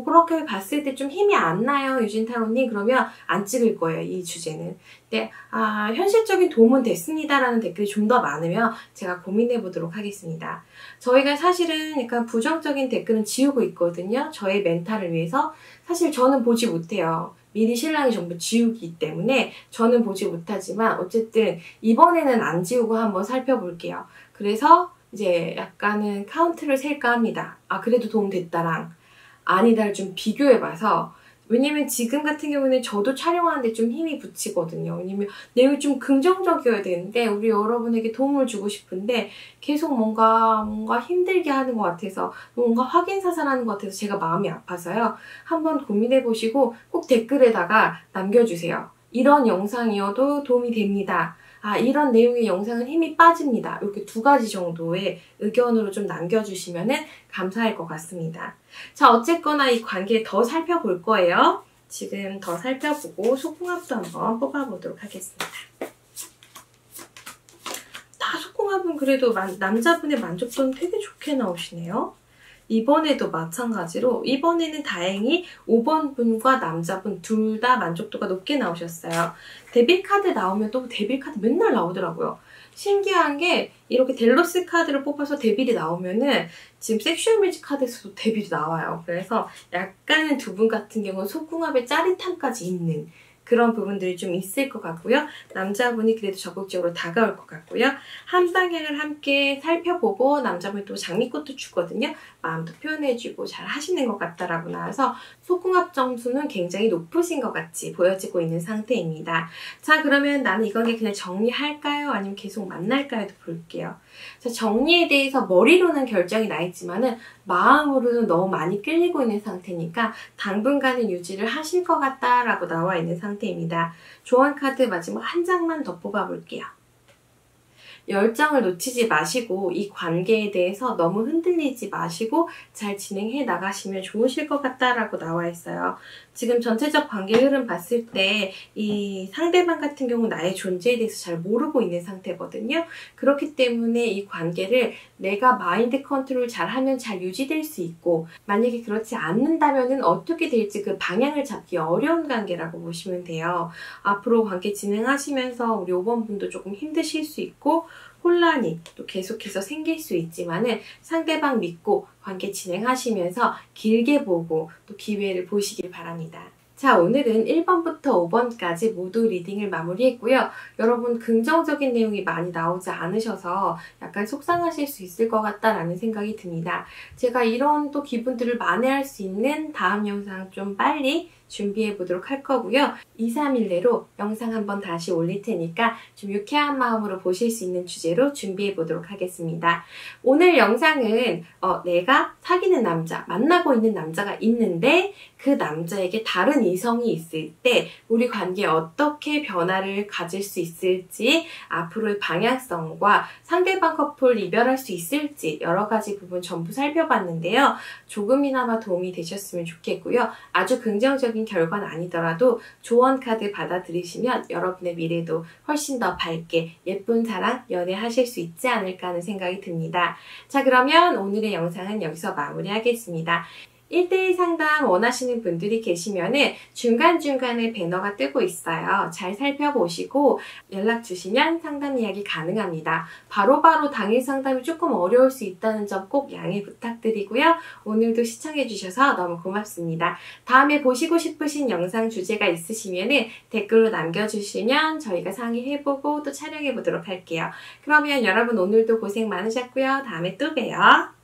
그렇게 봤을 때 좀 힘이 안 나요, 유진 타로님. 그러면 안 찍을 거예요, 이 주제는. 근데 현실적인 도움은 됐습니다라는 댓글이 좀 더 많으면 제가 고민해 보도록 하겠습니다. 저희가 사실은 약간 부정적인 댓글은 지우고 있거든요. 저의 멘탈을 위해서. 사실 저는 보지 못해요. 미리 신랑이 전부 지우기 때문에 저는 보지 못하지만 어쨌든 이번에는 안 지우고 한번 살펴볼게요. 그래서 이제 약간은 카운트를 셀까 합니다. 그래도 도움됐다랑 아니다를 좀 비교해봐서 왜냐면 지금 같은 경우는 저도 촬영하는데 좀 힘이 붙이거든요. 왜냐면 내용이 좀 긍정적이어야 되는데 우리 여러분에게 도움을 주고 싶은데 계속 뭔가 힘들게 하는 것 같아서 뭔가 확인사살하는 것 같아서 제가 마음이 아파서요. 한번 고민해보시고 꼭 댓글에다가 남겨주세요. 이런 영상이어도 도움이 됩니다. 이런 내용의 영상은 힘이 빠집니다. 이렇게 2가지 정도의 의견으로 좀 남겨주시면 감사할 것 같습니다. 자, 어쨌거나 이 관계 더 살펴볼 거예요. 지금 더 살펴보고 속궁합도 한번 뽑아보도록 하겠습니다. 속궁합은 그래도 남자분의 만족도는 되게 좋게 나오시네요. 이번에도 마찬가지로 이번에는 다행히 5번 분과 남자분 둘 다 만족도가 높게 나오셨어요. 데빌 카드 나오면 또 데빌 카드 맨날 나오더라고요. 신기한 게 이렇게 델로스 카드를 뽑아서 데빌이 나오면은 지금 섹슈얼 뮤직 카드에서도 데빌이 나와요. 그래서 약간은 두 분 같은 경우는 속궁합의 짜릿함까지 있는 그런 부분들이 좀 있을 것 같고요. 남자분이 그래도 적극적으로 다가올 것 같고요. 한 방향을 함께 살펴보고 남자분이 또 장미꽃도 주거든요. 마음도 표현해주고 잘 하시는 것 같다라고 나와서 속궁합 점수는 굉장히 높으신 것 같이 보여지고 있는 상태입니다. 자, 그러면 나는 이 관계 그냥 정리할까요? 아니면 계속 만날까요?도 볼게요. 자, 정리에 대해서 머리로는 결정이 나 있지만은 마음으로는 너무 많이 끌리고 있는 상태니까 당분간은 유지를 하실 것 같다라고 나와 있는 상태입니다. 조언 카드 마지막 한 장만 더 뽑아볼게요. 열정을 놓치지 마시고 이 관계에 대해서 너무 흔들리지 마시고 잘 진행해 나가시면 좋으실 것 같다라고 나와 있어요. 지금 전체적 관계 흐름 봤을 때 이 상대방 같은 경우 나의 존재에 대해서 잘 모르고 있는 상태거든요. 그렇기 때문에 이 관계를 내가 마인드 컨트롤 잘하면 잘 유지될 수 있고 만약에 그렇지 않는다면 어떻게 될지 그 방향을 잡기 어려운 관계라고 보시면 돼요. 앞으로 관계 진행하시면서 우리 5번 분도 조금 힘드실 수 있고 혼란이 또 계속해서 생길 수 있지만은 상대방 믿고 관계 진행하시면서 길게 보고 또 기회를 보시길 바랍니다. 자, 오늘은 1번부터 5번까지 모두 리딩을 마무리했고요. 여러분 긍정적인 내용이 많이 나오지 않으셔서 약간 속상하실 수 있을 것 같다라는 생각이 듭니다. 제가 이런 또 기분들을 만회할 수 있는 다음 영상 좀 빨리 준비해 보도록 할 거고요. 2, 3일 내로 영상 한번 다시 올릴 테니까 좀 유쾌한 마음으로 보실 수 있는 주제로 준비해 보도록 하겠습니다. 오늘 영상은 내가 사귀는 남자, 만나고 있는 남자가 있는데 그 남자에게 다른 이성이 있을 때 우리 관계에 어떻게 변화를 가질 수 있을지, 앞으로의 방향성과 상대방 커플 이별할 수 있을지 여러 가지 부분 전부 살펴봤는데요. 조금이나마 도움이 되셨으면 좋겠고요. 아주 긍정적인 결과는 아니더라도 조언 카드 받아들이시면 여러분의 미래도 훨씬 더 밝게 예쁜 사랑 연애하실 수 있지 않을까 하는 생각이 듭니다. 자, 그러면 오늘의 영상은 여기서 마무리하겠습니다. 1대1 상담 원하시는 분들이 계시면은 중간중간에 배너가 뜨고 있어요. 잘 살펴보시고 연락 주시면 상담 이야기 가능합니다. 바로바로 당일 상담이 조금 어려울 수 있다는 점 꼭 양해 부탁드리고요. 오늘도 시청해주셔서 너무 고맙습니다. 다음에 보시고 싶으신 영상 주제가 있으시면은 댓글로 남겨주시면 저희가 상의해보고 또 촬영해보도록 할게요. 그러면 여러분 오늘도 고생 많으셨고요. 다음에 또 봬요.